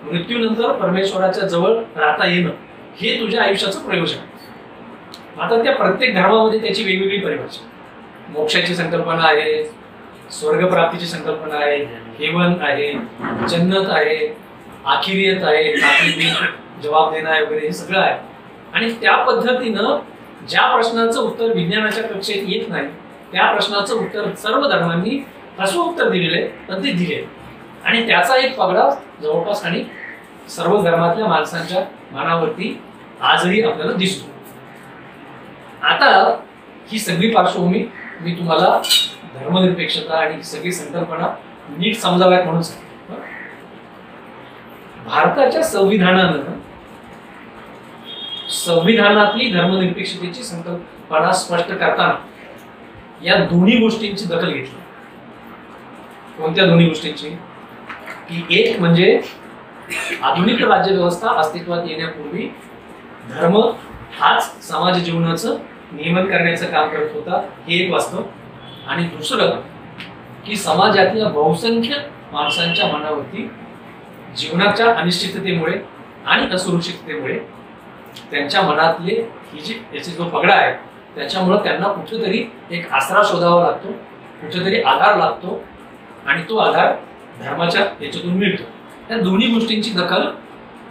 मृत्यूनंतर परमेश्वराच्या जवळ राहता येणं, हे तुझ्या आयुष्याचं प्रयोजन आहे. आता त्या प्रत्येक धर्मामध्ये त्याची वेगवेगळी परिभाषा. मोक्षाची संकल्पना आहे, स्वर्गप्राप्तीची संकल्पना आहे, हेवन आहे, जन्नत आहे, आखिरियत आहे, आखिरी जबाब देणं आहे वगैरे, हे सगळं आहे. आणि त्या पद्धतीनं ज्या प्रश्नाचं उत्तर विज्ञानाच्या कक्षेत येत नाही त्या प्रश्नाचं उत्तर सर्व धर्मांनी फसवं उत्तर दिलेलं आहे, पण ते दिले. आणि त्याचा एक पगडा जवळपास आणि सर्व धर्मातल्या माणसांच्या मनावरती आजही आपल्याला दिसतो. आता ही सगळी पार्श्वभूमी मी तुम्हाला धर्मनिरपेक्षता आणि सगळी संकल्पना नीट समजाव्यात म्हणून सांगतो. भारताच्या संविधानातली धर्मनिरपेक्षतेची संकल्पना स्पष्ट करताना या दोन्ही गोष्टींची दखल घेतली. कोणत्या दोन्ही गोष्टींची की एक म्हणजे आधुनिक राज्यव्यवस्था अस्तित्वात येण्यापूर्वी धर्म हाच समाज जीवनाचं नियमन करण्याचं काम करत होता, हे एक वास्तव. आणि दुसरं की समाजातल्या बहुसंख्य माणसांच्या मनावरती जीवनाच्या अनिश्चिततेमुळे आणि असुरक्षिततेमुळे त्यांच्या मनातले ही जी याची जो पगडा आहे त्याच्यामुळं त्यांना कुठेतरी एक आसरा शोधावा लागतो, कुठेतरी आधार लागतो आणि तो आधार धर्माच्या याच्यातून मिळतो. त्या दोन्ही गोष्टींची दखल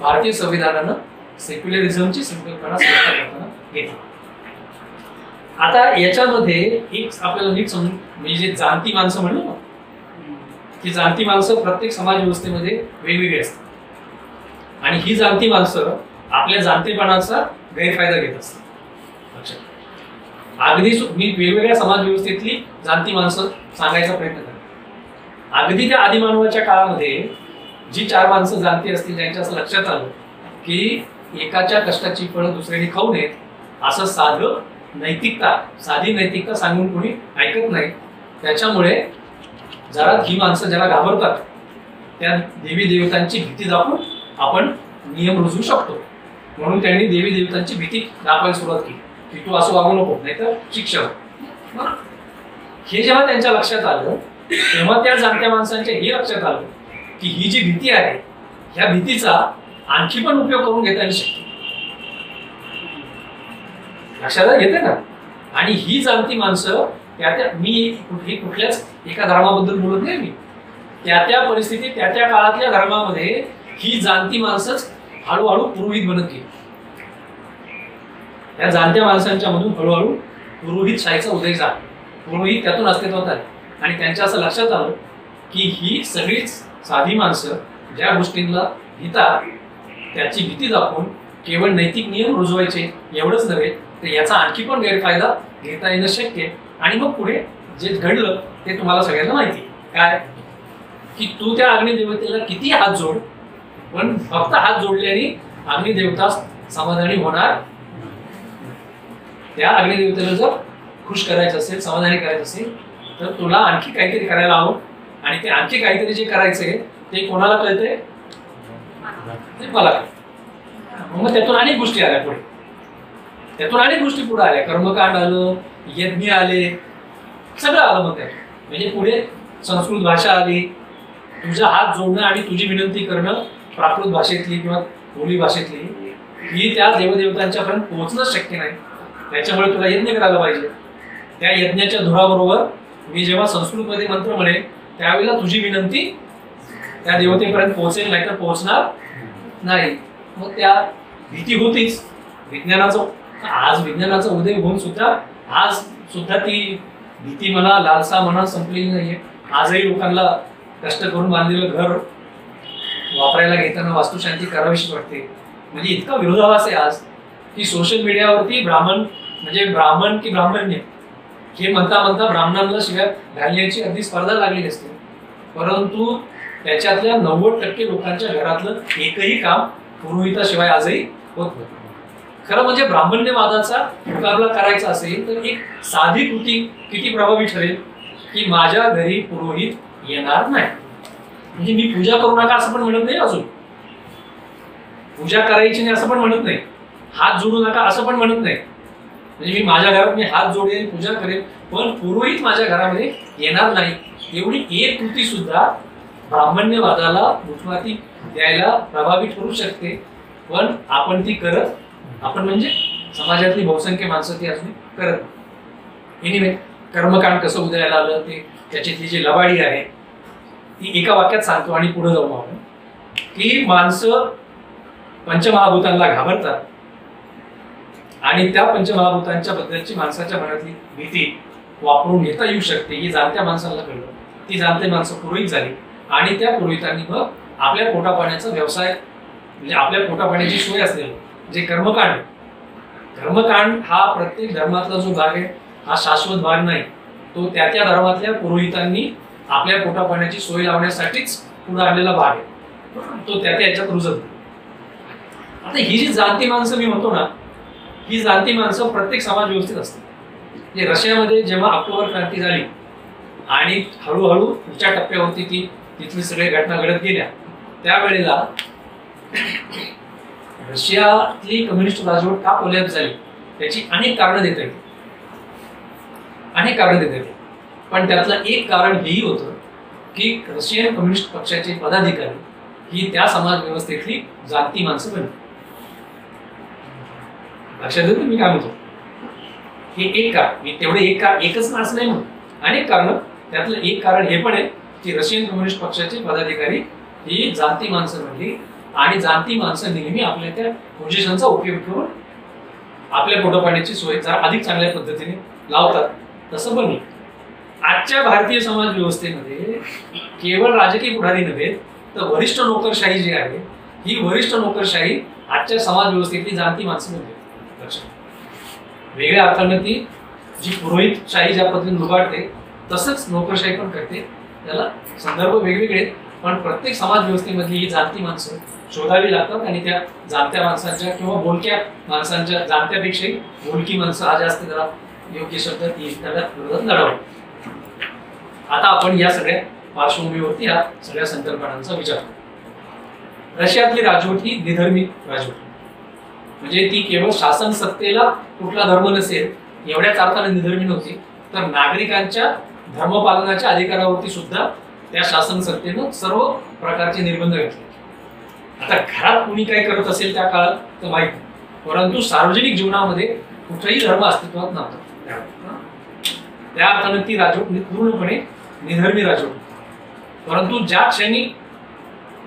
भारतीय संविधानानं सेक्युलरिझमची संकल्पना स्पष्ट करताना घेतली. आता याच्यामध्ये एक आपल्याला नीट समजून, म्हणजे जे जाणती माणसं म्हणलो ना, की जाणती माणसं प्रत्येक समाज व्यवस्थेमध्ये वेगवेगळी असतात आणि ही जाणती माणसं आपल्या जाणतेपणाचा गैरफायदा घेत असतात. अगदी मी वेगवेगळ्या समाज व्यवस्थेतली जाणती माणसं सांगायचा प्रयत्न करतो. अगदी त्या आदिमानवाच्या काळामध्ये जी 4 माणसं जाणती असतील, ज्यांच्या असं लक्षात आलं की एकाच्या कष्टाची फळं दुसऱ्याने खाऊ नयेत, असं साधी नैतिकता सांगून कोणी ऐकत नाही. त्याच्यामुळे जरा ही माणसं ज्याला घाबरतात त्या देवी देवतांची भीती दाखवून आपण नियम रुजवू शकतो, म्हणून त्यांनी देवी देवतांची भीती दाखवायला सुरुवात केली की तू असं वागू नको, नाहीतर शिक्षा. हे जेव्हा त्यांच्या लक्षात आलं तेव्हा त्या जाणत्या माणसांच्या हे लक्षात आलं की ही जी भीती आहे, ह्या भीतीचा आणखी पण उपयोग करून घेता येईल शक्य. लक्षात घेते ना. आणि ही जाणती माणसं मी कुठल्याच एका धर्माबद्दल बोलत नाही, मी त्या परिस्थितीत त्या काळातल्या धर्मामध्ये ही जाणती माणसंच हळूहळू पुरोहित बनत गेली. त्या जाणत्या माणसांच्या मधून हळूहळू पुरोहित शाहीचा उदय झाला, पुरोहित त्यातून अस्तित्वात आले आणि त्यांच्या असं लक्षात आलं की ही सगळीच साधी माणसं ज्या गोष्टींना भीतात त्याची भीती दाखवून केवळ नैतिक नियम रुजवायचे एवढंच नव्हे तर याचा आणखी पण गैरफायदा घेता येणं शक्य. आणि मग पुढे जे घडलं ते तुम्हाला सगळ्यांना माहिती काय, की तू त्या अग्निदेवतेला किती हात जोड, पण फक्त हात जोडल्याने अग्निदेवता समाधानी होणार. त्या अग्निदेवतेला जर खुश करायचं असेल, समाधानी करायचं असेल तर तुला आणखी काहीतरी करायला हवं. आणि ते आणखी काहीतरी जे करायचंय ते कोणाला कळतंय, ते मला कळतं. मग त्यातून अनेक गोष्टी आल्या पुढे, पुढे आल्या. कर्मकांड आलं, यज्ञ आले, सगळं आलं. मग त्यात म्हणजे पुढे संस्कृत भाषा आली. तुझा हात जोडणं आणि तुझी विनंती करणं प्राकृत भाषेतली किंवा बोली भाषेतली ही त्या देवदेवतांच्या पर्यंत पोहोचणं शक्य नाही. त्याच्यामुळे तुला यज्ञ करायला पाहिजे. त्या यज्ञाच्या धुराबरोबर मी जेव्हा संस्कृतमध्ये मंत्र म्हणेन त्यावेळेला तुझी विनंती त्या देवतेपर्यंत पोहोचेल, नाही तर पोहोचणार नाही. मग त्या भीती होतीच. विज्ञानाचा उदय होऊन सुद्धा ती भीती म्हणा, लालसा म्हणा संपलेली नाहीये. आजही लोकांना कष्ट करून बांधलेलं घर वापरायला घेताना वास्तुशांती करावीशी वाटते. म्हणजे इतका विरोधाभास आहे आज की सोशल मीडियावरती ब्राह्मण की ब्राह्मण्य हे म्हणता ब्राह्मणांना शिव्या घालण्याची अगदी स्पर्धा लागलेली असते. परंतु त्याच्यातल्या 90% लोकांच्या घरातलं एकही काम पुरोहिताशिवाय आजही होत नाही. खरं म्हणजे ब्राह्मण्यवादाचा मुकाबला करायचा असेल तर एक साधी कृती किती प्रभावी ठरेल की माझ्या घरी पुरोहित येणार नाही. म्हणजे मी पूजा करू नका असं पण म्हणत नाही, अजून पूजा करायची नाही असं पण म्हणत नाही, हात जोडू नका असं पण म्हणत नाही. म्हणजे मी माझ्या घरात हात जोडेल, पूजा करेल, पण पुरोहित माझ्या घरामध्ये येणार नाही. एवढी एक कृती सुद्धा ब्राह्मण्यवादाला मुखमाती द्यायला प्रभावी ठरू शकते. पण आपण ती करत, आपण म्हणजे समाजातली बहुसंख्य माणसं ती अजून करत. एनिवे, कर्मकांड कसं उदयाला आलं ते त्याच्यातली जी लबाडी आहे ती एका वाक्यात सांगतो आणि पुढे जाऊ आपण. की माणसं पंचमहाभूतांना घाबरतात आणि त्या पंचमहाभूतांच्या बद्दलची माणसाच्या मनातली भीती वापरून घेता येऊ शकते ही जाणत्या माणसाला कळलं. ती जाणते माणसं पुरोहित झाली आणि त्या पुरोहितांनी मग आपल्या पोटापाण्याचा व्यवसाय, म्हणजे आपल्या पोटापाण्याची सोय असलेलं जे कर्मकांड हा प्रत्येक धर्मातला जो भाग आहे हा शाश्वत भाग नाही. तो त्या धर्मातल्या पुरोहितांनी आपल्या पोटापाण्याची सोय लावण्यासाठीच पुढे आणलेला भाग आहे. तो त्या याच्यात रुजत. आता ही जी जाणती माणसं मी म्हणतो ना, ही जाणती माणसं प्रत्येक समाज व्यवस्थेत असतात. म्हणजे रशियामध्ये जेव्हा ऑक्टोबर क्रांती झाली आणि हळूहळू पुढच्या टप्प्यावरती तिथली सगळ्या घटना घडत गेल्या, त्यावेळेला रशियातली कम्युनिस्ट राजवट का कोलॅप्स झाली त्याची अनेक कारणं देता येते. पण त्यातलं एक कारण हेही होतं की रशियन कम्युनिस्ट पक्षाचे पदाधिकारी ही त्या समाज व्यवस्थेतली जाणती माणसं बनली. लक्षात येतं मी काय म्हणतो. हे एक कारण, तेवढे एकच असं नाही म्हणून अनेक कारण. त्यातलं एक कारण हे पण आहे की रशियन कम्युनिस्ट पक्षाचे पदाधिकारी ही जाणती माणसं म्हणली आणि जाणती माणसं नेहमी आपल्या त्या पोझिशनचा उपयोग करून आपल्या पोटपाण्याची सोय जरा अधिक चांगल्या पद्धतीने लावतात. तसं पण आजच्या भारतीय समाज व्यवस्थेमध्ये केवळ राजकीय पुढारी नव्हे तर वरिष्ठ नोकरशाही जी आहे ही वरिष्ठ नोकरशाही आजच्या समाज व्यवस्थेतली जाणती माणसं म्हणजे वेगळ्या अर्थाने ती जी पुरोहितशाही ज्या पद्धतीने लुबाडते तसंच नोकरशाही पण करते. त्याला संदर्भ वेगवेगळे, पण प्रत्येक समाज व्यवस्थेमधली ही जाणती माणसं शोधावी लागतात आणि त्या जाणत्या माणसांच्या किंवा बोलक्या माणसांच्या, जाणत्यापेक्षाही बोलकी माणसं हा जास्त जरा योग्य शब्द त्याला विरोधात लढावं. आता आपण या सगळ्या पार्श्वभूमीवरती या सगळ्या संकल्पनांचा विचार करू. रशियातली राजवट ही निधर्मी राजवट, म्हणजे ती केवळ शासन सत्तेला कुठला धर्म नसेल एवढ्याच अर्थाने निधर्मी नव्हती, तर नागरिकांच्या धर्मपालनाच्या अधिकारावरती सुद्धा त्या शासन सत्तेनं सर्व प्रकारचे निर्बंध घातले. आता घरात कुणी काय करत असेल त्या काळात तर माहित नाही, परंतु सार्वजनिक जीवनामध्ये कुठलाही धर्म अस्तित्वात नव्हता. त्या अर्थाने ती राजवट पूर्णपणे निधर्मी राजवट. परंतु ज्या क्षणी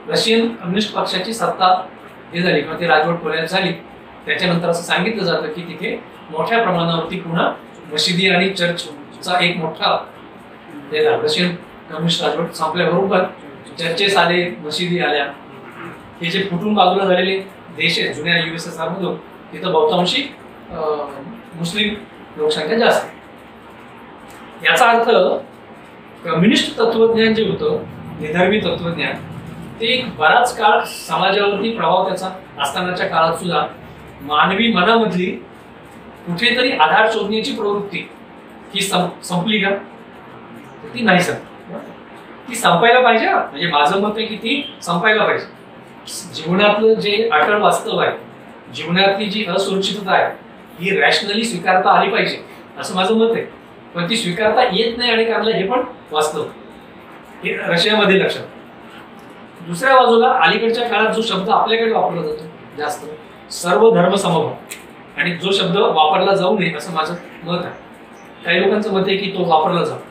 रशियन कम्युनिस्ट पक्षाची सत्ता हे झाली किंवा ती राजवट पुण्यात झाली त्याच्यानंतर असं सांगितलं जातं की तिथे मोठ्या प्रमाणावरती पुन्हा मशिदी आणि चर्चचा एक मोठा रशियन कम्युनिस्ट राजवट संपल्याबरोबर चर्चेस आले, मशिदी आल्या. हे जे फुटून बाजूला झालेले देश आहेत जुन्या USSR मधून तिथं बहुतांशी मुस्लिम लोकसंख्या जास्त आहे. याचा अर्थ कम्युनिस्ट तत्वज्ञान जे होतं निधर्मी तत्वज्ञान ते बराच काळ समाजावरती प्रभाव त्याचा असतानाच्या काळात सुद्धा मानवी मनामधली कुठेतरी आधार शोधण्याची प्रवृत्ती ही संपली का? ती नाही संपली. ती संपायला पाहिजे. म्हणजे माझं मत आहे की ती संपायला पाहिजे. जीवनातलं जे अटळ वास्तव आहे, जीवनातली जी असुरक्षितता आहे ही रॅशनली स्वीकारता आली पाहिजे असं माझं मत आहे. पण ती स्वीकारता येत नाही आणि कारण हे पण वास्तव हे रशियामध्ये लक्षात. दुसऱ्या बाजूला अलीकडच्या काळात जो शब्द आपल्याकडे वापरला जातो जास्त सर्व धर्म समभाव, आणि जो शब्द वापरला जाऊ नये असं माझं मत आहे. काही लोकांचं मत आहे की तो वापरला जातो.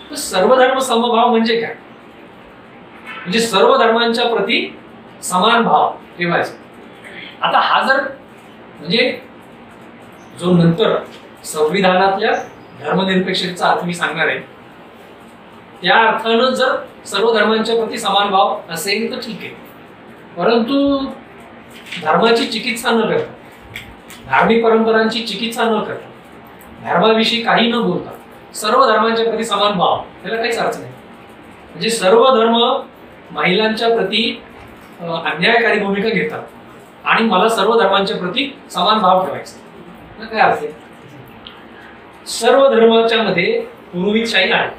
तर सर्व धर्म समभाव म्हणजे काय? म्हणजे सर्व धर्मांच्या प्रती समान भाव ठेवायचा. आता हा जर म्हणजे जो नंतर संविधानातल्या धर्मनिरपेक्षतेचा अर्थ मी सांगणार आहे त्या अर्थानं जर सर्व धर्मांच्या प्रती समान भाव असेल तर ठीक आहे. परंतु धर्माची चिकित्सा न करता, धार्मिक परंपरांची चिकित्सा न करता, धर्माविषयी काही न बोलता सर्व धर्मांच्या प्रती समान भाव त्याला काहीच अर्थ नाही. म्हणजे सर्व धर्म महिलांच्या प्रती अन्यायकारी भूमिका घेतात आणि मला सर्व धर्मांच्या प्रती समान भाव ठेवायचा काय अर्थ आहे? सर्व धर्माच्या मध्ये पुरोहितशाही आहे.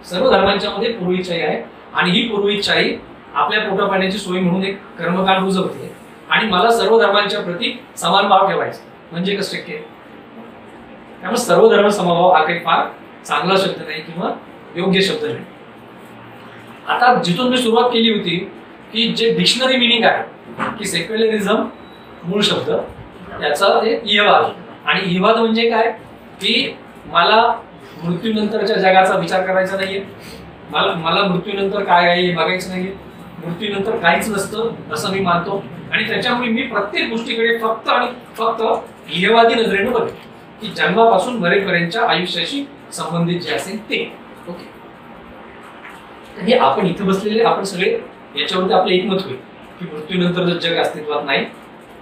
सर्व धर्मांच्या मध्ये पुरोहितशाही आहे आणि ही पुरोहितशाही आपल्या पोटापाण्याची सोय म्हणून एक कर्मकांड रुजवते आणि मला सर्व धर्मांच्या प्रती समान भाव ठेवायचा म्हणजे कसं शक्य आहे? त्यामुळे सर्व धर्म समभाव हा काही फार चांगला शब्द नाही किंवा योग्य शब्द नाही. आता जिथून मी सुरुवात केली होती की जे डिक्शनरी मिनिंग आहे की सेक्युलरिझम मूळ शब्द याचा इहवाद, आणि इहवाद म्हणजे काय की मला मृत्यूनंतरच्या जगाचा विचार करायचा नाहीये, मला मृत्यूनंतर काय आहे हे बघायचं नाहीये, मृत्यूनंतर काहीच नसतं असं मी मानतो आणि त्याच्यामुळे मी प्रत्येक गोष्टीकडे फक्त आणि फक्त इहवादी नजरेनं बघेन की जन्मापासून मरेपर्यंतच्या आयुष्याशी संबंधित जे असेल ते. ओके, हे आपण इथं बसलेले आपण सगळे याच्यावरती आपलं एकमत होईल की मृत्यूनंतर जर जग अस्तित्वात नाही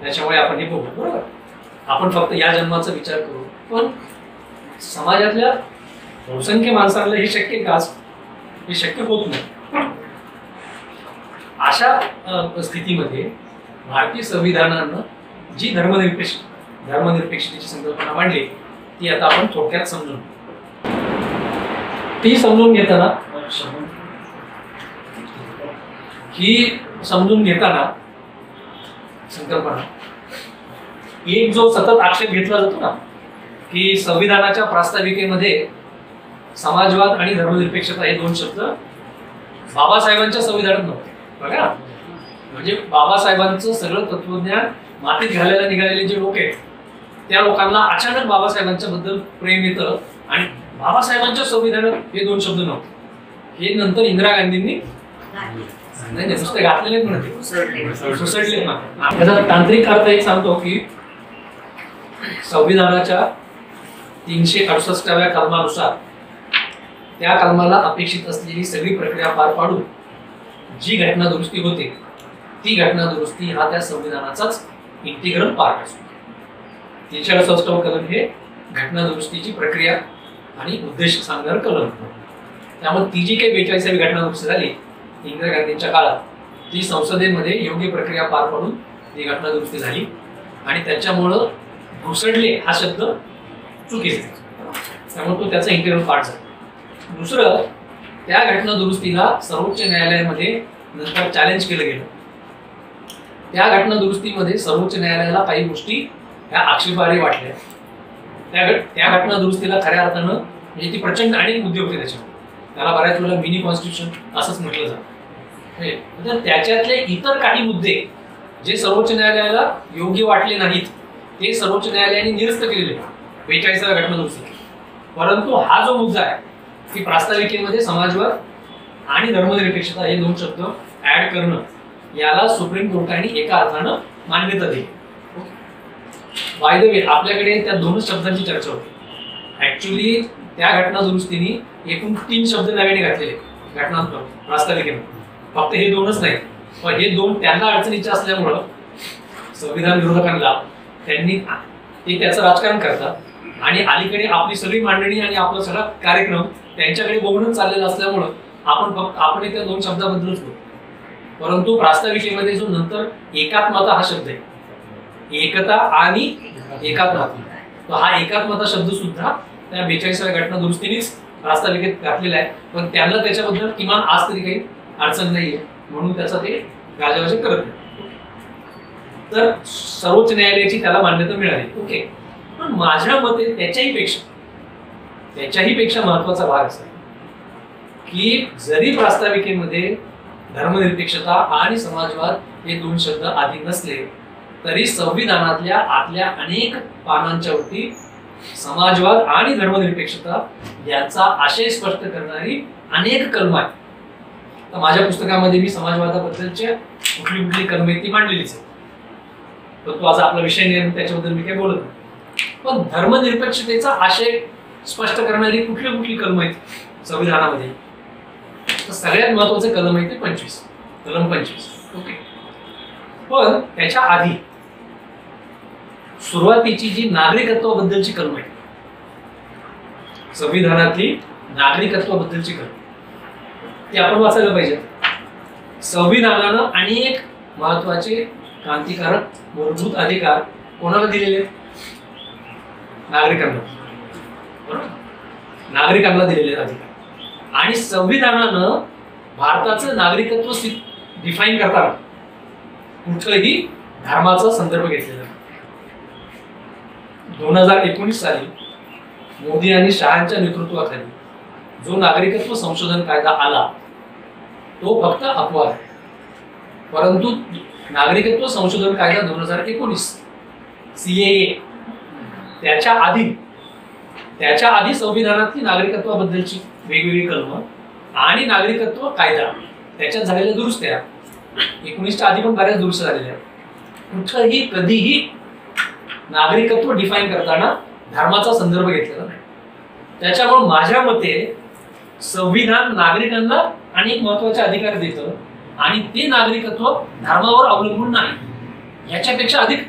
त्याच्यामुळे आपण हे बघू. बरोबर, आपण फक्त या जन्माचा विचार करू. पण समाजातल्या बहुसंख्य माणसांना हे शक्य का? हे शक्य होत नाही. अशा स्थितीमध्ये भारतीय संविधानानं जी धर्मनिरपेक्षतेची संकल्पना मांडली ती आता आपण थोडक्यात समजून घेताना संकल्पना एक जो सतत आक्षेप घेतला जातो ना की संविधानाच्या प्रास्ताविकेमध्ये समाजवाद आणि धर्मनिरपेक्षता हे दोन शब्द बाबासाहेबांच्या संविधानात नव्हते. बघा, म्हणजे बाबासाहेबांचं सगळं तत्वज्ञान मातीत घालायला निघालेले जे लोक आहेत त्या लोकांना अचानक बाबासाहेबांच्या बद्दल प्रेम येतं आणि बाबासाहेबांच्या संविधानात हे दोन शब्द नव्हते. हे नंतर इंदिरा गांधींनी नाही नुसते घातलेले म्हणते सुसडले ना. याचा तांत्रिक अर्थ एक सांगतो की संविधानाच्या 368व्या कलमानुसार त्या कलमाला अपेक्षित असलेली सगळी प्रक्रिया पार पाडून जी घटना दुरुस्ती होते ती घटना दुरुस्ती हा त्या संविधानाचाच इंटिग्रल पार्ट असतो. 368 कलम हे घटना दुरुस्तीची प्रक्रिया आणि उद्देश सांगणारं कलम. त्यामुळे ती जी काही 42वी घटना दुरुस्ती झाली इंदिरा गांधींच्या काळात ती संसदेमध्ये योग्य प्रक्रिया पार पाडून ती घटना दुरुस्ती झाली आणि त्याच्यामुळं घुसडले हा शब्द चुकीचा, त्यामुळे तो त्याचा इंटिग्रल पार्ट झाला. दुसरं, त्या घटना दुरुस्तीला सर्वोच्च न्यायालयामध्ये नंतर चॅलेंज केलं गेलं. त्या घटना दुरुस्तीमध्ये सर्वोच्च न्यायालयाला काही गोष्टी ह्या आक्षेपार्ह वाटल्या. त्या घटना दुरुस्तीला खऱ्या अर्थानं म्हणजे ती प्रचंड अनेक मुद्दे होते त्याच्यामध्ये. त्याला बऱ्याच वेळेला मिनी कॉन्स्टिट्यूशन असंच म्हटलं जातं. तर त्याच्यातले इतर काही मुद्दे जे सर्वोच्च न्यायालयाला योग्य वाटले नाहीत ते सर्वोच्च न्यायालयाने निरस्त केलेले 42व्या घटना दुरुस्ती. परंतु हा जो मुद्दा आहे की प्रास्ताविकेमध्ये समाजवाद आणि धर्मनिरपेक्षता हे दोन शब्द ऍड करणं याला सुप्रीम कोर्टाने एका अर्थानं मान्यता दिली. बाय द वे आपल्याकडे त्या दोनच शब्दांची चर्चा होती. ऍक्च्युली त्या घटना दुरुस्तीने एकूण 3 शब्द नव्याने घातलेले घटना प्रास्ताविकेमध्ये. फक्त हे दोनच नाही, पण हे दोन त्यांना अडचणीचे असल्यामुळं संविधान विरोधकांना त्यांनी ते त्याचं राजकारण करतात आणि अलीकडे आपली सगळी मांडणी आणि आपला सगळा कार्यक्रम त्यांच्याकडे बघूनच चाललेला असल्यामुळं आपण त्या 2 शब्दाबद्दलच बोलतो. परंतु प्रास्ताविकेमध्ये जो नंतर एकात्मता हा शब्द आहे, एकता आणि एकात्मता, तो हा एकात्मता शब्द सुद्धा त्या 42व्या घटना दुरुस्तीनेच प्रास्ताविकेत घातलेला आहे. पण त्यांना त्याच्याबद्दल किमान आज तरी काही अडचण नाहीये म्हणून त्याचा ते गाजावाजा करत नाही. तर सर्वोच्च न्यायालयाची त्याला मान्यता मिळाली. ओके, पण माझ्या मते त्याच्याही पेक्षा महत्वाचा भाग असा की जरी प्रास्ताविकेमध्ये धर्मनिरपेक्षता आणि समाजवाद हे 2 शब्द आधी नसले तरी संविधानातल्या आतल्या अनेक पानांच्या वरती समाजवाद आणि धर्मनिरपेक्षता यांचा आशय स्पष्ट करणारी अनेक कलम आहेत. तर माझ्या पुस्तकामध्ये मी समाजवादाबद्दलच्या कुठली कलम ती मांडलेलीच आहे. तर तो आज आपला विषय नाही त्याच्याबद्दल मी काही बोलत नाही. पण धर्मनिरपेक्षतेचा आशय स्पष्ट करणारी कुठली कलम आहेत संविधानामध्ये, तर सगळ्यात महत्वाचं कलम आहे ते 25, कलम 25. ओके, पण त्याच्या आधी सुरुवातीची जी नागरिकत्वाबद्दलची कलम आहे संविधानातली नागरिकत्वाबद्दलची कलम ती आपण वाचायला पाहिजे. संविधानानं अनेक महत्वाचे क्रांतिकारक मूलभूत अधिकार कोणाला दिलेले? नागरिकांना. बरोबर, नागरिकांना दिलेले अधिकार. आणि संविधानानं भारताचं नागरिकत्व डिफाईन करताना कुठल्याही धर्माचा संदर्भ घेतलेला. 2019 साली मोदी आणि शहांच्या नेतृत्वाखाली जो नागरिकत्व संशोधन कायदा आला तो फक्त अपवाद आहे. परंतु नागरिकत्व संशोधन कायदा 2019 CAA त्याच्या आधी संविधानातली नागरिकत्वाबद्दलची वेगवेगळी कलमं आणि नागरिकत्व कायदा त्याच्यात झालेल्या दुरुस्त्या 19च्या आधी पण बऱ्याच दुरुस्त्या झालेल्या आहेत. कुठलंही कधीही नागरिकत्व डिफाईन करताना धर्माचा संदर्भ घेतलेला नाही. त्याच्यामुळे माझ्या मते संविधान नागरिकांना अनेक महत्वाचे अधिकार देतं आणि ते नागरिकत्व धर्मावर अवलंबून नाही. याच्यापेक्षा अधिक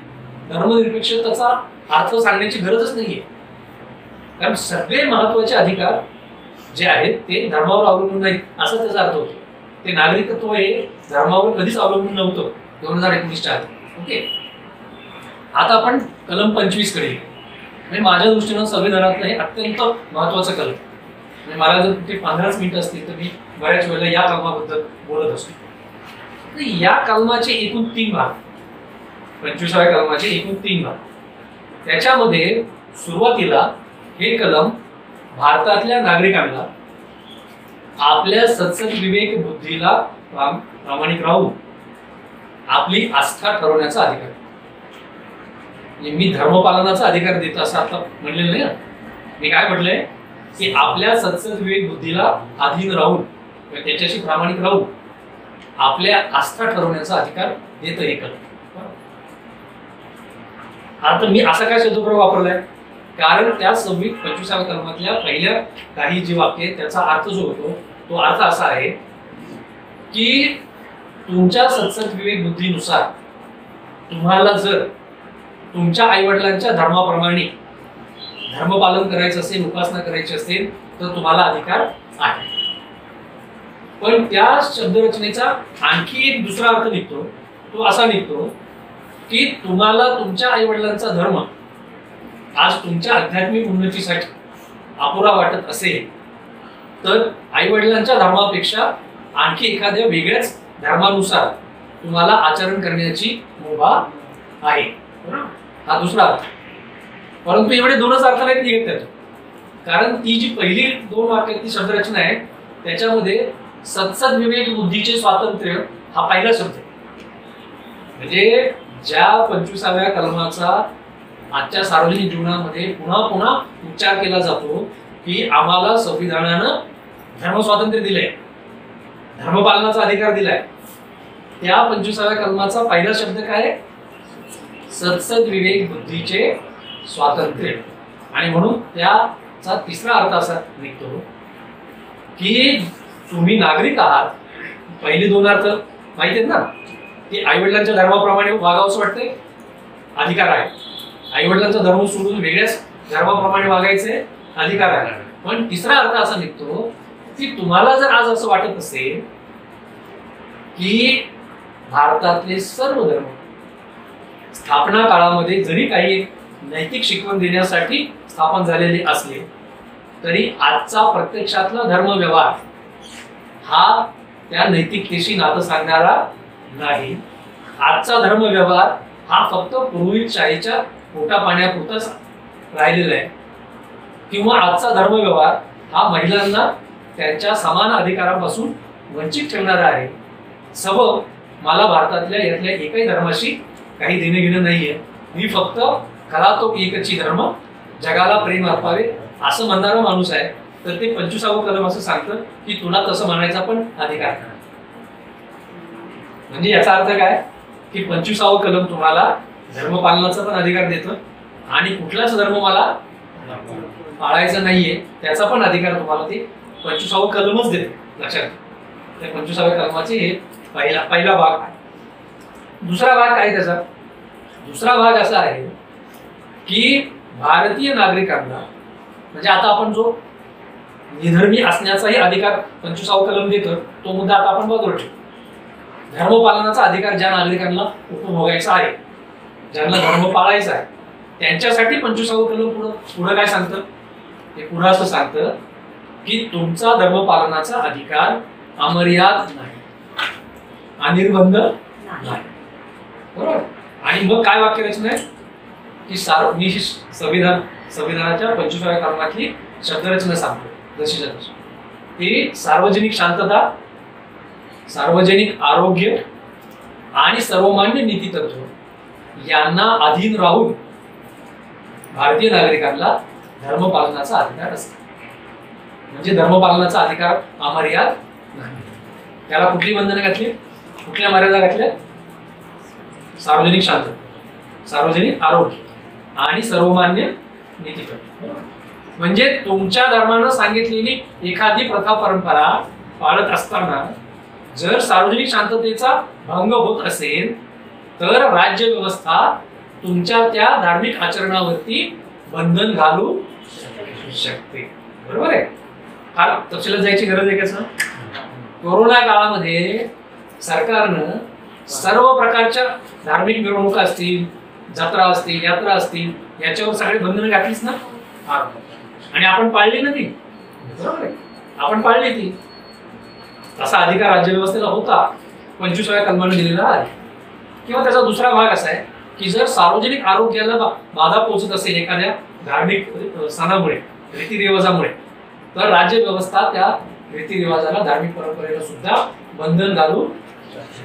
धर्मनिरपेक्षतेचा अर्थ सांगण्याची गरजच नाहीये. कारण सगळे महत्वाचे अधिकार जे आहेत ते धर्मावर अवलंबून नाहीत असं त्याचा अर्थ होतो. ते नागरिकत्व हे धर्मावर कधीच अवलंबून नव्हतं 2019च्या आधी. ओके, आता आपण कलम 25 कडे म्हणजे माझ्या दृष्टीनं संविधानातलं हे अत्यंत महत्वाचं कलम. म्हणजे मला जर ते 15 मिनिटं असतील तर मी बऱ्याच वेळेला या कलमाबद्दल बोलत असतो. या कलमाचे एकूण 3 भाग, 25व्या कलमाचे एकूण 3 भाग. त्याच्यामध्ये सुरुवातीला हे कलम भारतातल्या नागरिकांना आपल्या सत्सद विवेक बुद्धीला प्रामाणिक राहून आपली आस्था ठरवण्याचा अधिकार. म्हणजे मी धर्मपालनाचा अधिकार देतो असं आता म्हणलेलं नाही. मी काय म्हटलंय की आपल्या सत्सद विवेक बुद्धीला अधीन राहून त्याच्याशी प्रामाणिक राहून आपल्या आस्था ठरवण्याचा अधिकार देतं हे कलम. आता मी असा काय शब्दप्रयोग वापरलाय कारण त्या 25व्या कलमातल्या पहिल्या काही जी वाक्य आहेत त्याचा अर्थ जो होतो तो अर्थ असा आहे की तुमच्या सत्सद विवेक बुद्धीनुसार तुम्हाला जर तुमच्या आईवडिलांच्या धर्माप्रमाणे धर्मपालन करायचं असेल, उपासना करायची असेल तर तुम्हाला अधिकार आहे. पण त्या शब्दरचनेचा आणखी एक दुसरा अर्थ निघतो, तो असा निघतो की तुम्हाला तुमच्या आईवडिलांचा धर्म आज तुमच्या आध्यात्मिक उन्नतीसाठी अपुरा वाटत असेल तर आईवडिलांच्या धर्मापेक्षा आणखी एखाद्या वेगळ्याच धर्मानुसार तुम्हाला आचरण करण्याची मुभा आहे. हा दुसरा अर्थ. परंतु एवढे दोनच अर्थ नाहीत निघत त्याच्यात, कारण ती जी पहिली दोन वाक्यातली शब्दरचना आहे त्याच्यामध्ये सत्सद विवेक बुद्धीचे स्वातंत्र्य हा पहिला शब्द आहे. म्हणजे ज्या 25व्या कलमाचा आजच्या सार्वजनिक जीवनामध्ये पुन्हा पुन्हा उच्चार केला जातो की आम्हाला संविधानानं धर्म स्वातंत्र्य दिलंय, धर्मपालनाचा अधिकार दिलाय, त्या 25व्या कलमाचा पहिला शब्द काय? सत्सद विवेक बुद्धीचे स्वातंत्र्य. आणि म्हणून त्याचा तिसरा अर्थ असा निघतो की तुम्ही नागरिक आहात. पहिले दोन अर्थ माहिती आहेत ना की आईवडिलांच्या धर्माप्रमाणे वागावंसं वाटतंय, अधिकार आहे. आईवडिलांचा धर्म सोडून वेगळ्याच धर्माप्रमाणे वागायचे, अधिकार आहे. पण तिसरा अर्थ असा निघतो की तुम्हाला जर आज असं वाटत असेल की भारतातले सर्व धर्म स्थापना काळामध्ये जरी काही नैतिक शिकवण देण्यासाठी स्थापन झालेले असले तरी आजचा प्रत्यक्षातला धर्मव्यवहार हा त्या नैतिकतेशी नातं सांगणारा नाही. आजचा धर्मव्यवहार हा फक्त पुरोहितशाहीच्या पोटा पाण्यापुरताच राहिलेला आहे. किंवा आजचा धर्मव्यवहार हा महिलांना त्यांच्या समान अधिकारापासून वंचित ठेवणारा आहे. सबब मला भारतातल्या यातल्या एकही धर्माशी काही देणं घेणं नाहीये. मी फक्त खरा तो एकची धर्म जगाला प्रेम अर्पावे असं म्हणणारा माणूस आहे. तर ते 25वं कलम असं सांगतं की तुला तसं म्हणायचा पण अधिकार नाही. म्हणजे याचा अर्थ काय की 25वं कलम तुम्हाला धर्मपालनाचा पण अधिकार देतं आणि कुठलाच धर्म मला पाळायचा नाहीये त्याचा पण अधिकार तुम्हाला ते 25वं कलमच देते. लक्षात घ्या. त्या 25व्या कलमाचे हे पहिला भाग आहे. दुसरा भाग काय त्याचा? दुसरा भाग असा आहे की भारतीय नागरिकांना म्हणजे आता आपण जो निधर्मी असण्याचाही अधिकार 25वं कलम देतं तो मुद्दा आता आपण बाजूला ठेवू. धर्मपालनाचा अधिकार ज्या नागरिकांना उपभोगायचा आहे, ज्यांना धर्म पाळायचा आहे त्यांच्यासाठी 25वं कलम पुढं काय सांगतं? ते पुढं असं सांगतं की तुमचा धर्मपालनाचा अधिकार अमर्याद नाही, अनिर्बंध नाही. बरोबर. आणि मग काय वाक्यरचना आहे की मी संविधानाच्या 25व्या कलमातली शब्दरचना सांगतो जशीच्या तशी. ती सार्वजनिक शांतता, सार्वजनिक आरोग्य आणि सर्वमान्य नीती तत्व यांना अधीन राहून भारतीय नागरिकांना धर्मपालनाचा अधिकार असतो. म्हणजे धर्मपालनाचा अधिकार अमर्याद नाही. त्याला कुठली बंधनं घातली, कुठल्या मर्यादा घातल्या? सार्वजनिक शांतता, सार्वजनिक आरोग्य आणि सर्वमान्य नीती तत्व. म्हणजे तुमच्या धर्मानं सांगितलेली एखादी प्रथा परंपरा पाळत असताना जर सार्वजनिक शांततेचा भंग होत असेल तर राज्य व्यवस्था तुमच्या त्या धार्मिक आचरणावरती बंधन घालू शकते. बरोबर आहे. फार तपशिलात जायची गरज आहे का? कोरोना काळामध्ये सरकारनं सर्व प्रकारच्या धार्मिक मिरवणुका असतील, जत्रा असतील, यात्रा असतील याच्यावर सगळे बंधनं घातलीच ना. आणि आपण पाळली ना ती. बरोबर आहे. आपण पाळली ती. असा अधिकार राज्यव्यवस्थेला होता 25व्या कलमाने दिलेला आहे. किंवा त्याचा दुसरा भाग असा आहे की जर सार्वजनिक आरोग्याला बाधा पोहोचत असेल एखाद्या धार्मिक सणामुळे, रीतिरिवाजामुळे तर राज्य व्यवस्था त्या रीतिरिवाजाला, धार्मिक परंपरेला सुद्धा बंधन घालू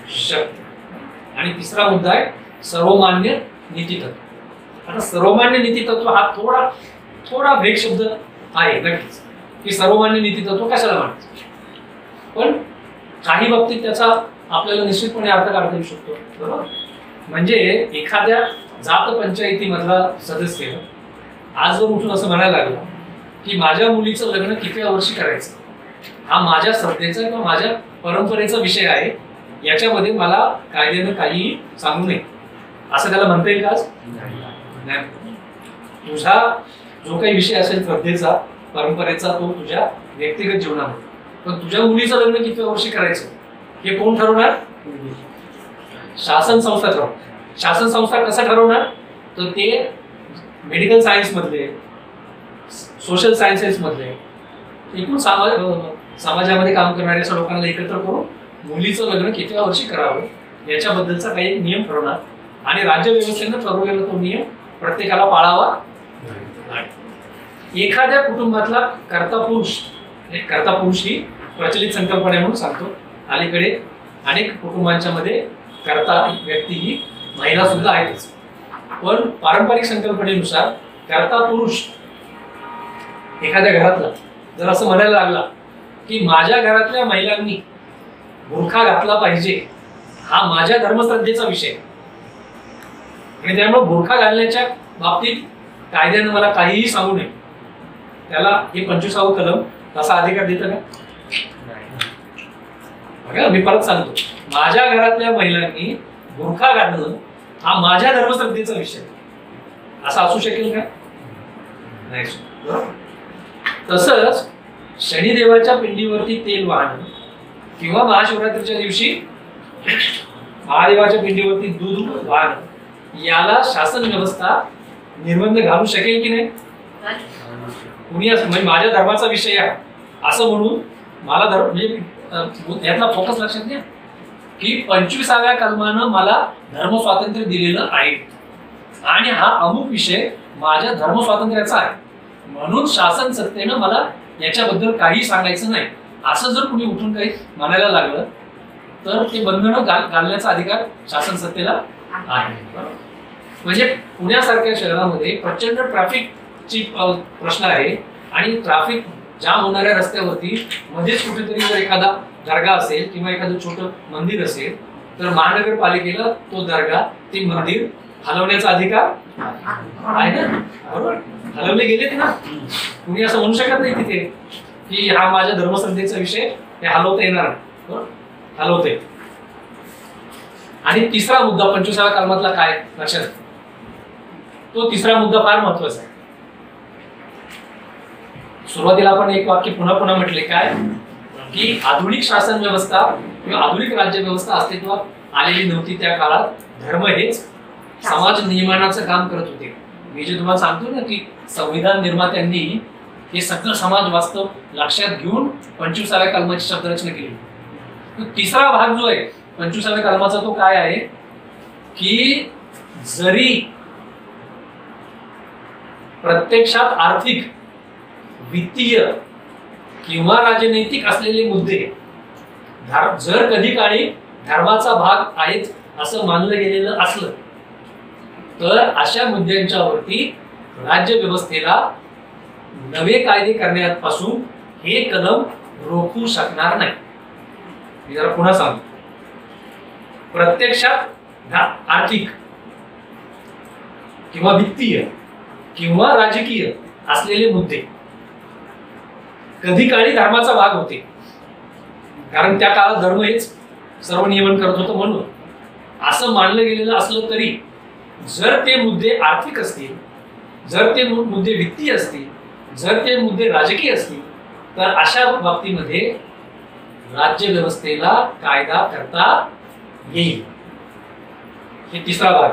शकते. आणि तिसरा मुद्दा आहे सर्वमान्य नीती तत्व. आता सर्वमान्य नीतितत्व हा थोडा थोडा वेग शब्द आहे नक्कीच, की सर्वमान्य नीतितत्व कशाला म्हणतात, पण काही बाबतीत त्याचा आपल्याला निश्चितपणे अर्थ काढता येऊ शकतो, बरोबर. म्हणजे एखाद्या जात पंचायतीमधला सदस्य आज जर उठून असं म्हणायला लागला की माझ्या मुलीचं लग्न कितव्या वर्षी करायचं हा माझ्या श्रद्धेचा किंवा माझ्या परंपरेचा विषय आहे, याच्यामध्ये मला कायद्यानं काही सांगू नये, असं त्याला म्हणता येईल का आज? नाही. तुझा जो काही विषय असेल श्रद्धेचा परंपरेचा तो तुझ्या व्यक्तिगत जीवनामध्ये, पण तुझ्या मुलीचं लग्न कितव्या वर्षी करायचं हे कोण ठरवणार? शासन संस्था ठरवणार. शासन संस्था कसं ठरवणार? तर ते मेडिकल सायन्स मधले, सोशल सायन्सेस मधले एकूण समाजामध्ये काम करणाऱ्या अशा लोकांना एकत्र करून मुलीचं लग्न कितव्या वर्षी करावं याच्याबद्दलचा काही एक नियम ठरवणार आणि राज्य व्यवस्थेनं ठरवलेला तो नियम प्रत्येकाला पाळावा. एखाद्या कुटुंबातला कर्ता पुरुष ही प्रचलित संकल्पना म्हणून सांगतो. अलीकडे अनेक कुटुंबांच्या मध्ये कर्ता व्यक्ती ही महिला सुद्धा आहेच, पण पारंपरिक संकल्पनेनुसार कर्ता पुरुष एखाद्या घरातला जर असं म्हणायला लागला की माझ्या घरातल्या महिलांनी बुरखा घातला पाहिजे हा माझ्या धर्मश्रद्धेचा विषय आणि त्यामुळे बुरखा घालण्याच्या बाबतीत कायद्यानं मला काहीही सांगू नये, त्याला हे 25वा कलम तसा अधिकार देतं का? बघा मी परत सांगतो, माझ्या घरातल्या महिलांनी बुरखा घालणं हा माझ्या धर्मश्रद्धेचा विषय असा असू शकेल का? नाही. तसंच शनिदेवाच्या पिंडीवरती तेल वाहणं किंवा महाशिवरात्रीच्या दिवशी महादेवाच्या पिंडीवरती दूध वाहणं याला शासन व्यवस्था निर्बंध घालू शकेल की नाही? कुणी असं म्हणजे माझ्या धर्माचा विषय आहे असं म्हणून मला धर्म म्हणजे यातला फोकस लक्षात घ्या की 25व्या कलमानं मला धर्म स्वातंत्र्य दिलेलं आहे आणि हा अमुक विषय माझ्या धर्म स्वातंत्र्याचा आहे म्हणून शासन सत्तेनं मला याच्याबद्दल काही सांगायचं नाही असं जर कुणी उठून काही म्हणायला लागलं तर ते बंधनं घालण्याचा अधिकार शासन सत्तेला आहे. म्हणजे पुण्यासारख्या शहरामध्ये प्रचंड ट्रॅफिकची प्रश्न आहे आणि ट्रॅफिक जाम होणाऱ्या रस्त्यावरती मध्येच कुठेतरी जर एखादा दर्गा असेल किंवा एखादं छोटं मंदिर असेल तर महानगरपालिकेला तो दर्गा ते मंदिर हलवण्याचा अधिकार आहे ना, बरोबर. हलवले गेलेत ना, कुणी असं म्हणू शकत नाही तिथे की हा माझ्या धर्मश्रद्धेचा विषय हे हलवता येणार नाही, हलवते. आणि तिसरा मुद्दा 25व्या कलमातला काय लक्षात, तो तिसरा मुद्दा फार महत्वाचा आहे. सुरुवातीला आपण एक वाक्य पुन्हा पुन्हा म्हटले काय की आधुनिक शासन व्यवस्था किंवा आधुनिक राज्य व्यवस्था अस्तित्वात आलेली नव्हती त्या काळात. धर्म हेच समाज नियमनाचं काम करत होते. मी जे तुम्हाला सांगतो ना की संविधान निर्मात्यांनी हे सगळं समाज वास्तव लक्षात घेऊन 25व्या कलमाची शब्दरचना केली. तिसरा भाग जो आहे 25व्या कलमाचा तो काय आहे की जरी प्रत्यक्षात आर्थिक, वित्तीय किंवा राजनैतिक असलेले मुद्दे जर कधी काळी धर्माचा भाग आहेत असं मानलं गेलेलं असलं तर अशा मुद्द्यांच्या वरती राज्य व्यवस्थेला नवे कायदे करण्यापासून हे कलम रोखू शकणार नाही. मी जरा पुन्हा सांगतो, प्रत्यक्षात आर्थिक किंवा वित्तीय किंवा राजकीय असलेले मुद्दे कधी काळी धर्माचा भाग होते कारण त्या काळात धर्म हेच सर्व नियमन करत होतं म्हणून असं मानलं गेलेलं असलं तरी जर ते मुद्दे आर्थिक असतील, जर ते मुद्दे वित्तीय असतील, जर ते मुद्दे राजकीय असतील तर अशा बाबतीमध्ये राज्य व्यवस्थेला कायदा करता येईल. हे तिसरा भाग.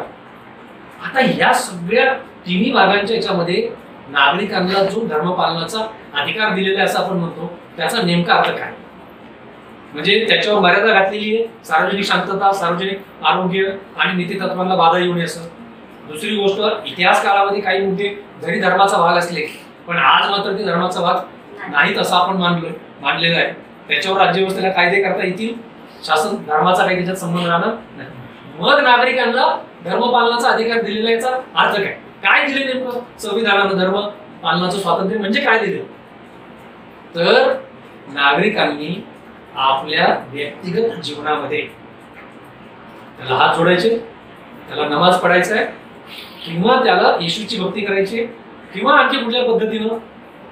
आता या सगळ्या तिन्ही भागांच्या याच्यामध्ये नागरिकांना जो धर्मपालनाचा अधिकार दिलेला आहे असं आपण म्हणतो त्याचा नेमका अर्थ काय, म्हणजे त्याच्यावर मर्यादा घातलेली आहे, सार्वजनिक शांतता, सार्वजनिक आरोग्य आणि नीतितत्वांना बाधा येऊ नये असं. दुसरी गोष्ट, इतिहास काळामध्ये काही मुद्दे जरी धर्माचा भाग असले पण आज मात्र ते धर्माचा भाग नाहीत असं आपण मानलेलं आहे. त्याच्यावर राज्यव्यवस्थेला कायदे करता येतील, शासन धर्माचा काही त्याच्यात संबंध राहणार नाही. मग नागरिकांना धर्मपालनाचा अधिकार दिलेला याचा अर्थ काय? काय दिले नेमकं संविधानानं धर्म पालनाचं स्वातंत्र्य म्हणजे काय दिलं? तर नागरिकांनी आपल्या व्यक्तिगत जीवनामध्ये त्याला हात जोडायचे, त्याला नमाज पढायचा आहे, किंवा त्याला येशूची भक्ती करायची, किंवा आणखी कुठल्या पद्धतीनं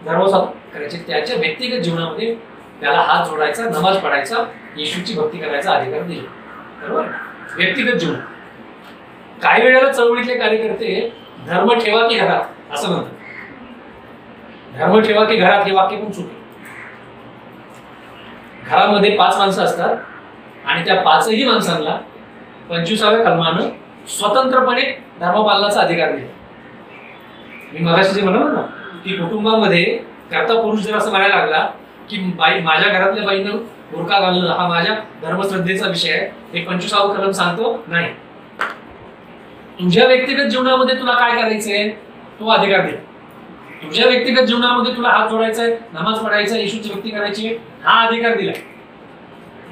धर्म करायचे, त्याच्या व्यक्तिगत जीवनामध्ये त्याला हात जोडायचा, नमाज पढायचा, येशूची भक्ती करायचा अधिकार दिला. बरोबर? व्यक्तिगत जीवन. काही वेळेला चळवळीतले कार्यकर्ते धर्म ठेवा की घरात असं म्हणतात. धर्म ठेवा की घरात हे वाक्य पण चुकलं. घरामध्ये 5 माणसं असतात आणि त्या 5ही माणसांना 25व्या कलमानं स्वतंत्रपणे धर्मपालनाचा अधिकार दिला. मी मगाशी जे म्हणालो ना की कुटुंबामध्ये करता पुरुष जर असं म्हणायला लागला की बाई माझ्या घरातल्या बाईनं बुरका घालणं हा माझ्या धर्मश्रद्धेचा विषय आहे, हे 25वं कलम सांगतो नाही. तुझ्या व्यक्तिगत जीवनामध्ये तुला काय करायचंय तो अधिकार दिला. तुझ्या व्यक्तिगत जीवनामध्ये तुला हात जोडायचा आहे, नमाज पढायचा, येशूची भक्ती करायची हा अधिकार दिला.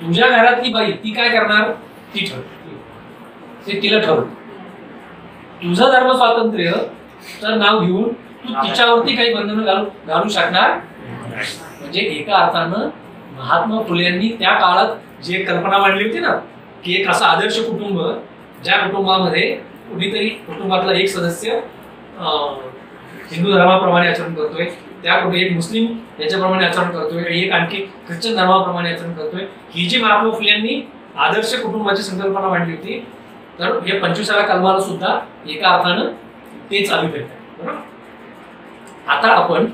तुझ्या घरातली बाई ती काय करणार ती ठरव, ते तिला ठरव. तुझं धर्म स्वातंत्र्य तर नाव घेऊन तू तिच्यावरती काही बंधनं घालू शकणार. म्हणजे एका अर्थानं महात्मा फुलेंनी त्या काळात जे कल्पना मांडली होती ना की एक असं आदर्श कुटुंब ज्या कुटुंबामध्ये कुणीतरी कुटुंबातला एक सदस्य हिंदू धर्माप्रमाणे आचरण करतोय, त्या कुठे एक मुस्लिम याच्याप्रमाणे आचरण करतोय, एक आणखी ख्रिश्चन धर्माप्रमाणे आचरण करतोय, ही जी महात्मा फुलेंनी आदर्श कुटुंबाची संकल्पना मांडली होती, तर हे 25व्या कलमाला सुद्धा एका अर्थानं तेच अभिप्रेत आहे. बरोबर? आता आपण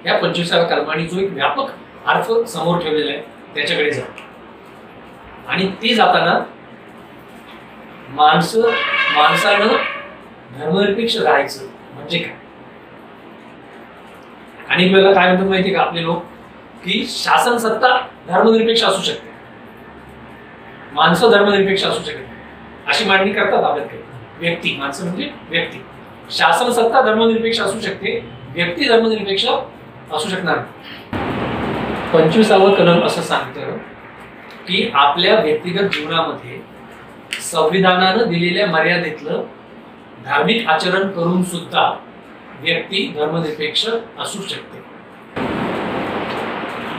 या 25व्या कलमाने जो एक व्यापक अर्थ समोर ठेवलेला आहे त्याच्याकडे जाऊ. आणि ते जाताना माणसानं धर्मनिरपेक्ष राहायचं म्हणजे काय? अनेक वेळेला काय म्हणतात माहिती का आपले लोक की शासन सत्ता धर्मनिरपेक्ष असू शकते, माणसं धर्मनिरपेक्ष असू शकते अशी मांडणी करतात आपल्यात काही व्यक्ती. माणसं म्हणजे व्यक्ती. शासन सत्ता धर्मनिरपेक्ष असू शकते, व्यक्ती धर्मनिरपेक्ष असू शकणार नाही. 25वं कलम असं सांगतं की आपल्या व्यक्तिगत जीवनामध्ये संविधानानं दिलेल्या मर्यादेतलं धार्मिक आचरण करून सुद्धा व्यक्ती धर्मनिरपेक्ष असू शकते.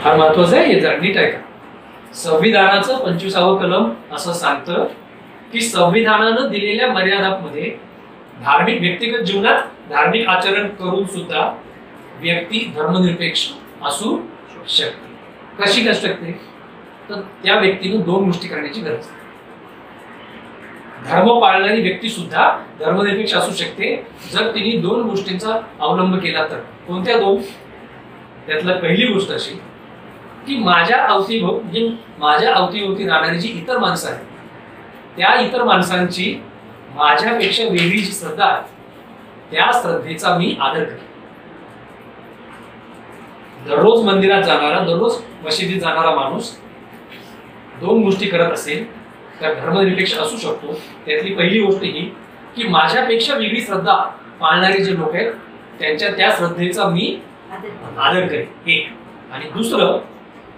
फार महत्वाचं आहे, हे जर नीट आहे का? संविधानाचं 25वं कलम असं सांगतं की संविधानानं दिलेल्या मर्यादांमध्ये धार्मिक व्यक्तिगत जीवनात धार्मिक आचरण करून सुद्धा व्यक्ती धर्मनिरपेक्ष असू शकते. कशी असू शकते? तर त्या व्यक्तीनं 2 गोष्टी करण्याची गरज आहे. धर्म पाळणारी व्यक्ती सुद्धा धर्मनिरपेक्ष असू शकते जर तिने 2 गोष्टींचा अवलंब केला तर. कोणत्या 2? त्यातला पहिली गोष्ट अशी की माझ्या अवतीभोवती राहणारी जी इतर माणसं आहेत त्या इतर माणसांची माझ्यापेक्षा वेगळी जी श्रद्धा आहे त्या श्रद्धेचा मी आदर करेन. दररोज मंदिरात जाणारा, दररोज मशिदीत जाणारा माणूस 2 गोष्टी करत असेल तर धर्मनिरपेक्ष असू शकतो. त्यातली पहिली गोष्ट ही की माझ्यापेक्षा वेगळी श्रद्धा पाळणारे जे लोक आहेत त्यांच्या त्या श्रद्धेचा मी आदर करेन. एक. आणि दुसरं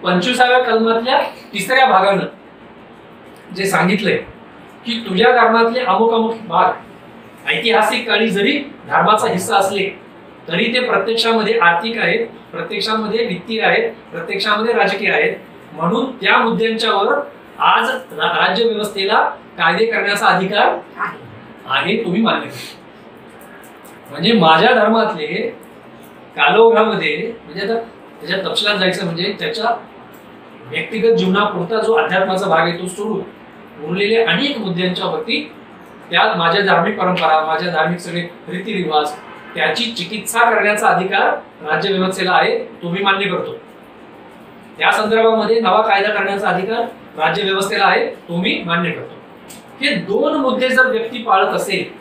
25व्या कलमातल्या 3ऱ्या भागानं जे सांगितलंय की तुझ्या धर्मातले अमुक भाग ऐतिहासिक काळी जरी धर्माचा हिस्सा असले तरी ते प्रत्यक्षामध्ये आर्थिक आहेत, प्रत्यक्षामध्ये वित्तीय आहेत, प्रत्यक्षामध्ये राजकीय आहेत. म्हणून त्या मुद्द्यांच्यावर आज राज्य व्यवस्थेला कायदे करण्याचा अधिकार आहे, तुम्ही मान्य करा. म्हणजे माझ्या धर्मातले कालौघामध्ये म्हणजे आता त्याच्या तपशिलात जायचं म्हणजे त्याच्या व्यक्तिगत जीवनापुरता जो अध्यात्माचा भाग आहे तो सोडून उरलेले अनेक मुद्द्यांच्या वरती त्यात माझ्या धार्मिक परंपरा, माझ्या धार्मिक सगळे रीतिरिवाज त्याची चिकित्सा करण्याचा अधिकार राज्य व्यवस्थेला आहे, तो मी मान्य करतो. त्या संदर्भामध्ये नवा कायदा करण्याचा अधिकार राज्य व्यवस्थेला आहे, तो मी मान्य करतो. हे 2 मुद्दे जर व्यक्ती पाळत असेल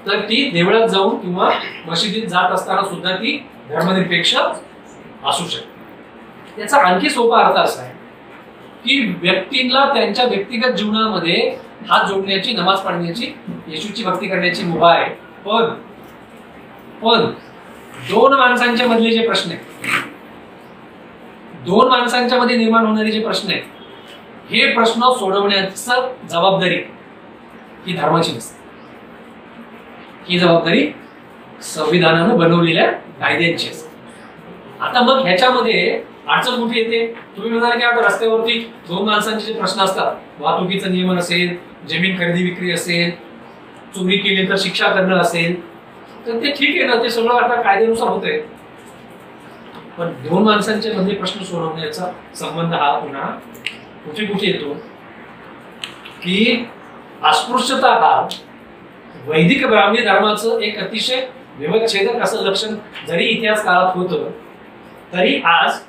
तर ती देवळात जाऊन किंवा मशिदीत जात असताना सुद्धा ती धर्मनिरपेक्ष असू शकते. याचा आणखी सोपा अर्थ असा आहे की व्यक्तींना त्यांच्या व्यक्तिगत जीवनामध्ये हात जोडण्याची, नमाज पढण्याची, येशूची भक्ती करण्याची मुभा आहे. पण 2 माणसांच्या मधले जे प्रश्न आहेत, 2 माणसांच्या मध्ये निर्माण होणारे जे प्रश्न आहेत, हे प्रश्न सोडवण्याची जबाबदारी ही धर्माची नसते. ही जबाबदारी संविधानानं बनवलेल्या कायद्यांची असते. आता मग ह्याच्यामध्ये अडचण कुठे येते? तुम्ही म्हणाल की आता रस्त्यावरती दोन माणसांचे जे प्रश्न असतात, वाहतुकीचं नियमन असेल, जमीन खरेदी विक्री असेल, चोरी केली तर शिक्षा करणं असेल, तर ते ठीक आहे ना, ते सगळं आता कायद्यानुसार होतंय. पण दोन माणसांचे मधले प्रश्न सोडवण्याचा संबंध हा पुन्हा कुठे कुठे येतो की अस्पृश्यता हा वैदिक ब्राह्मणी धर्माचं एक अतिशय व्यवच्छेदक असं लक्षण जरी इतिहास काळात होतं, तरी आज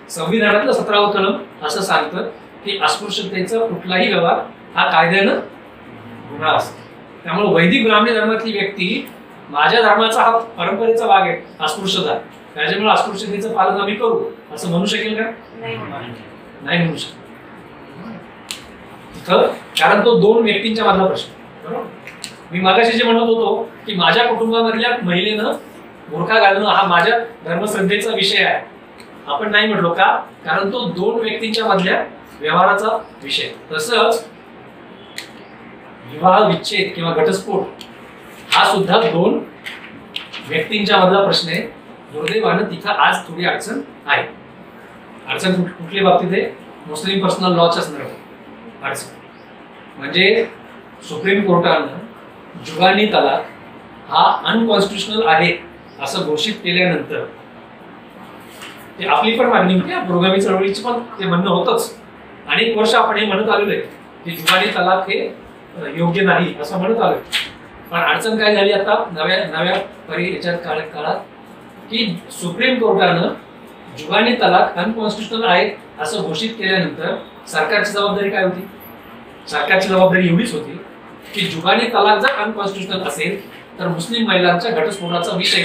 संविधानातलं 17वं कलम असं सांगतं की अस्पृश्यतेचा कुठलाही व्यवहार हा कायद्यानं गुन्हा असतो. त्यामुळे वैदिक ब्राह्मणी धर्मातली व्यक्ती माझ्या धर्माचा हा परंपरेचा भाग आहे अस्पृश्यता, त्याच्यामुळे अस्पृश्यतेचं पालन आम्ही करू असं म्हणू शकेल का? नाही म्हणू शकत. कारण तो दोन व्यक्तींच्या मधला प्रश्न. बरोबर, मी मागाशी जे म्हणत होतो की माझ्या कुटुंबामधल्या महिलेनं बुरखा घालणं हा माझ्या धर्मश्रद्धेचा विषय आहे, आपण नाही म्हटलो का? कारण तो दोन व्यक्तींच्या मधल्या व्यवहाराचा विषय. तसंच विवाह विच्छेद किंवा घटस्फोट हा सुद्धा दोन व्यक्तींच्या मधला प्रश्न आहे. दुर्दैवानं तिथं आज थोडी अडचण आहे. अडचण कुठल्या बाबतीत आहे? मुस्लिम पर्सनल लॉच्या संदर्भात अडचण. म्हणजे सुप्रीम कोर्टानं जुगानी तलाक हा अनकॉन्स्टिट्युशनल आहे असं घोषित केल्यानंतर ते आपली पण मागणी होती, पुरोगामी चळवळीची पण ते म्हणणं होतच. अनेक वर्ष आपण हे म्हणत आलेलो आहे की जुगानी तलाक हे योग्य नाही असं म्हणत आलोय. पण अडचण काय झाली आता नव्या याच्यात काळात की सुप्रीम कोर्टानं जुगानी तलाक अनकॉन्स्टिट्युशनल आहे असं घोषित केल्यानंतर सरकारची जबाबदारी काय होती? सरकारची जबाबदारी एवढीच होती की जुगानी तलाक जर अनकॉन्स्टिट्युशनल असेल तर मुस्लिम महिलांच्या घटस्फोटाचा विषय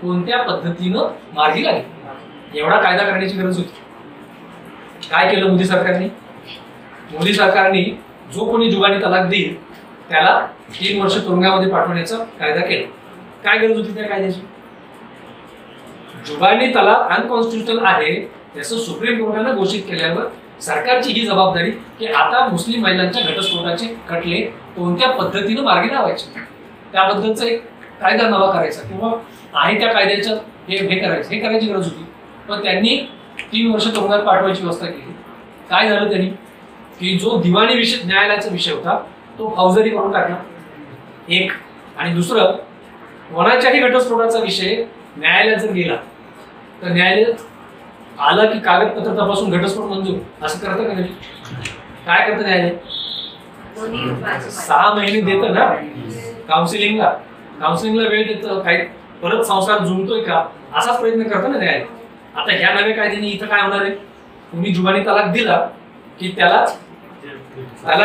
कोणत्या पद्धतीनं मार्गी लागेल एवढा कायदा करण्याची गरज होती. काय केलं मोदी सरकारने? मोदी सरकारने जो कोणी जुगानी तलाक देईल त्याला 3 वर्ष तुरुंगामध्ये पाठवण्याचा कायदा केला. काय गरज होती त्या कायद्याची? जुगानी तलाक अनकॉन्स्टिट्युशनल आहे त्याचं सुप्रीम कोर्टाने घोषित केल्यावर सरकारची ही जबाबदारी की आता मुस्लिम महिलांच्या घटस्फोटाचे खटले कोणत्या पद्धतीने मार्गी लावायचे त्याबद्दलचा एक कायदा नवा करायचा किंवा आहे त्या कायद्याच्या हे करायची गरज होती. पण त्यांनी 3 वर्ष तुरुंगात पाठवायची व्यवस्था केली. काय झालं त्यांनी की जो दिवाणी विषय न्यायालयाचा विषय होता तो फौजदारी करून टाकला एक, आणि दुसरं कोणाच्याही घटस्फोटाचा विषय न्यायालयात जर गेला तर न्यायालयात आला की कागदपत्र तपासून घटस्फोट मंजूर असं करतं का नाही? काय करतं न्यायालय? 6 महिने देतं ना काउन्सिलिंगला वेळ देतं. काही परत संसार जुळतोय का असाच प्रयत्न करतं ना न्यायालय. आता ह्या नव्या कायद्याने इथं काय होणार आहे? तुम्ही जुगानी तलाक दिला की त्याला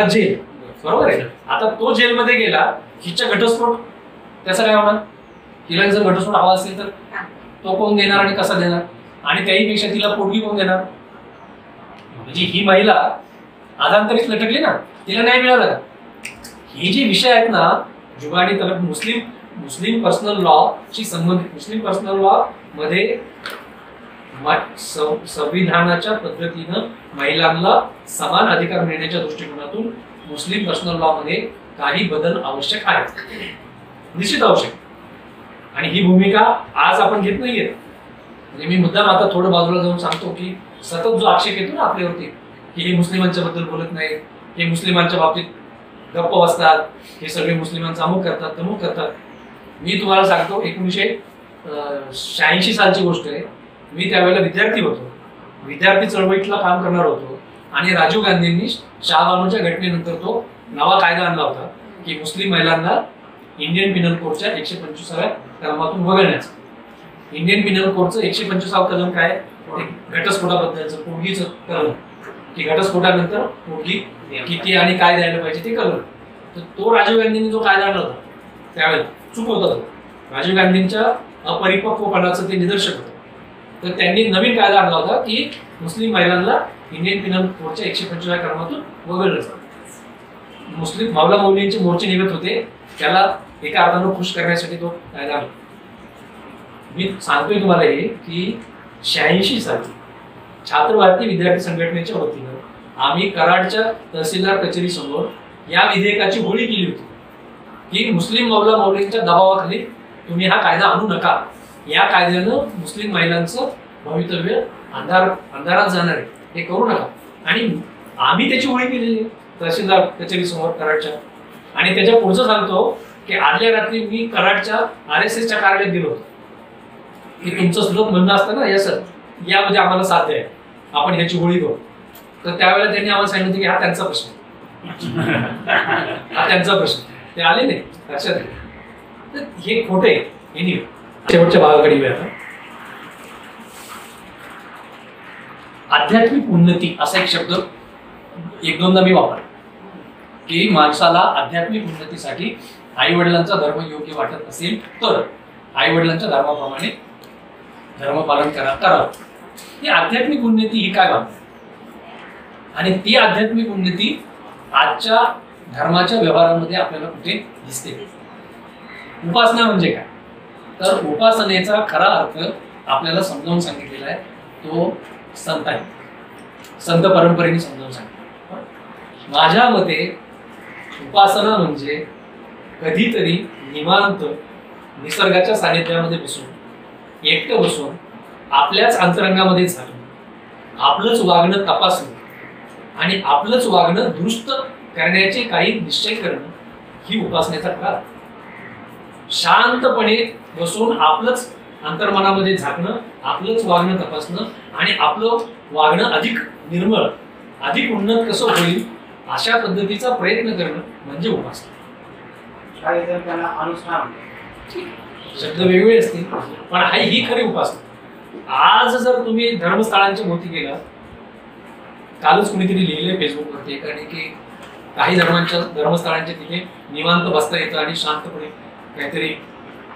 जेल. बरोबर आहे. आता तो जेलमध्ये गेला, हिच्या घटस्फोट त्याचा काय होणार? हिला जर घटस्फोट हवा असेल तर तो कोण देणार आणि कसा देणार? आणि त्याहीपेक्षा तिला पोटगी कोण देणार? म्हणजे ही महिला आधांतरीत लटकली ना, तिला न्याय मिळाला का? हे जे विषय आहेत ना जुगानी तलाक मुस्लिम पर्सनल लॉ शी संबंधित, मुस्लिम पर्सनल लॉ मध्ये संविधानाच्या पद्धतीनं महिलांना समान अधिकार मिळण्याच्या दृष्टिकोनातून मुस्लिम पर्सनल लॉ मध्ये काही बदल आवश्यक आहेत, निश्चित आवश्यक. आणि ही भूमिका आज आपण घेत नाहीये. म्हणजे मी मुद्दाम आता थोडं बाजूला जाऊन सांगतो की सतत जो आक्षेप येतो ना आपल्यावरती की हे मुस्लिमांच्या बद्दल बोलत नाही, हे मुस्लिमांच्या बाबतीत गप्प बसतात, हे सगळे मुस्लिमांचा अमुक करतात तमुक करतात. मी तुम्हाला सांगतो 1986 सालची गोष्ट आहे. मी त्यावेळेला विद्यार्थी होतो, विद्यार्थी चळवळीतला काम करणार होतो आणि राजीव गांधींनी शाहबानोच्या घटनेनंतर तो नवा कायदा आणला होता की मुस्लिम महिलांना इंडियन पिनल कोडच्या 125व्या कलमातून वगळण्याचं. इंडियन पिनल कोडचं 125वं कलम काय? घटस्फोटाबद्दलचं, पोटगीचं कलम, की घटस्फोटानंतर पोटगी किती आणि काय द्यायला पाहिजे ते कलम. तर तो राजीव गांधींनी जो कायदा आणला होता त्यावेळेला चूक होता. राजीव गांधींच्या अपरिपक्वपणाचं ते निदर्शक होतं. तर त्यांनी नवीन कायदा आणला होता की मुस्लिम महिलांना इंडियन पिनल कोडच्या 125व्या कलमातून वगळलं जातं. मुस्लिम मौला मौलींचे मोर्चे निघत होते, त्याला एका अर्थानं खुश करण्यासाठी तो कायदा आणला. मी सांगतोय तुम्हाला हे की 86 साली छात्र भारतीय विद्यार्थी संघटनेच्या वतीनं आम्ही कराडच्या तहसीलदार कचेरी समोर या विधेयकाची होळी केली होती की मुस्लिम मौला मौलींच्या दबावाखाली तुम्ही हा कायदा आणू नका, या कायद्यानं मुस्लिम महिलांचं भवितव्य अंधारात जाणार आहे, हे करू नका. आणि आम्ही त्याची होळी केलेली आहे तहसीलदार कचेरी समोर कराडच्या. आणि त्याच्या पुढचं सांगतो की आदल्या रात्री मी कराडच्या RSSच्या कार्यालयात गेलो होतो की तुमचं सुद्धा म्हणणं असतं ना, सर यामध्ये आम्हाला साध्य आहे, आपण ह्याची होळी करू. तर त्यावेळेला त्यांनी आम्हाला सांगितलं की हा त्यांचा प्रश्न, हा त्यांचा प्रश्न. ते आले नाही लक्षात. तर हे खोटे. एनिवे शेवटच्या भागाकडे येऊया. आध्यात्मिक उन्नती असा एक शब्द एक दोनदा मी वापरला की माणसाला आध्यात्मिक उन्नतीसाठी आई वडिलांचा धर्म योग्य वाटत असेल तर आई वडिलांच्या धर्माप्रमाणे धर्मपालन करावं. ही आध्यात्मिक उन्नती ही काय बाब, आणि ती आध्यात्मिक उन्नती आजच्या धर्माच्या व्यवहारामध्ये आपल्याला कुठे दिसते. उपासना म्हणजे काय, तर उपासनेचा खरा अर्थ आपल्याला समजावून सांगितलेला आहे तो संतांनी, संत परंपरेने समजावून सांगितलं. माझ्या मते उपासना म्हणजे कधीतरी निवांत निसर्गाच्या सानिध्यामध्ये बसून एकटं बसून आपल्याच अंतरंगामध्ये झालं, आपलंच वागणं तपासणं आणि आपलंच वागणं दुरुस्त करण्याचे काही निश्चय करणं ही उपासनेचा प्रकार. शांतपणे बसून आपलंच अंतर्मनामध्ये झाकणं, आपलंच वागणं तपासणं आणि आपलं वागणं अधिक निर्मळ, अधिक उन्नत कसं होईल अशा पद्धतीचा प्रयत्न करणं म्हणजे उपासना. शब्द वेगवेगळे असतील पण ही खरी उपासना. आज जर तुम्ही धर्मस्थळांच्या भोवती गेला, कालच कुणीतरी लिहिलंय फेसबुकवरती एकाने की काही धर्मस्थळांच्या तिथे निवांत बसता येतं आणि शांतपणे काहीतरी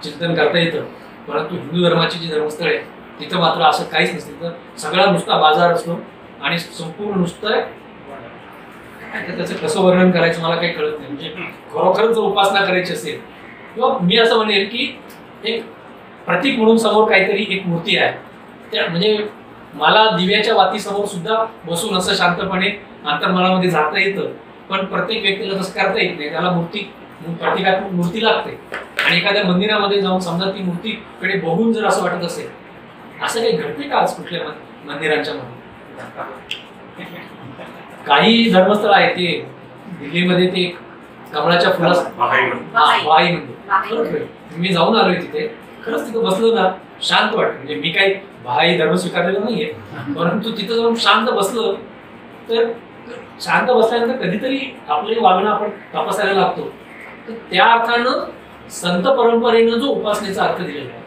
चिंतन करता येतं, परंतु हिंदू धर्माची जी धर्मस्थळ आहे तिथं मात्र असं काहीच नसतं. तर सगळा नुसता बाजार असतो आणि संपूर्ण नुसतं त्याचं कसं वर्णन करायचं मला काही कळत नाही. म्हणजे खरोखरच जर उपासना करायची असेल किंवा मी असं म्हणेल की एक प्रतीक म्हणून समोर काहीतरी एक मूर्ती आहे, त्या म्हणजे मला दिव्याच्या वातीसमोर सुद्धा बसून असं शांतपणे अंतर्मनामध्ये जाता येतं, पण प्रत्येक व्यक्तीला तसं करता येत नाही. त्याला प्रतिकात्मक मूर्ती लागते. आणि एखाद्या मंदिरामध्ये जाऊन समजा ती मूर्तीकडे बघून जर असं वाटत असेल, असं काही घडते का आज कुठल्या मंदिरांच्या मध्ये? काही धर्मस्थळ आहे ते दिल्लीमध्ये ते कमळाच्या फुला वाई मंदिर, मी जाऊन आलोय तिथे. खरंच तिथं बसलो ना शांत वाटत. म्हणजे मी काही भाई धर्म स्वीकारलेला नाहीये, परंतु तिथं जाऊन शांत बसलं तर शांत बसल्यानंतर कधीतरी आपलं वागणं आपण तपासायला लागतो. तर त्या अर्थानं संत परंपरेनं जो उपासनेचा अर्थ दिलेला आहे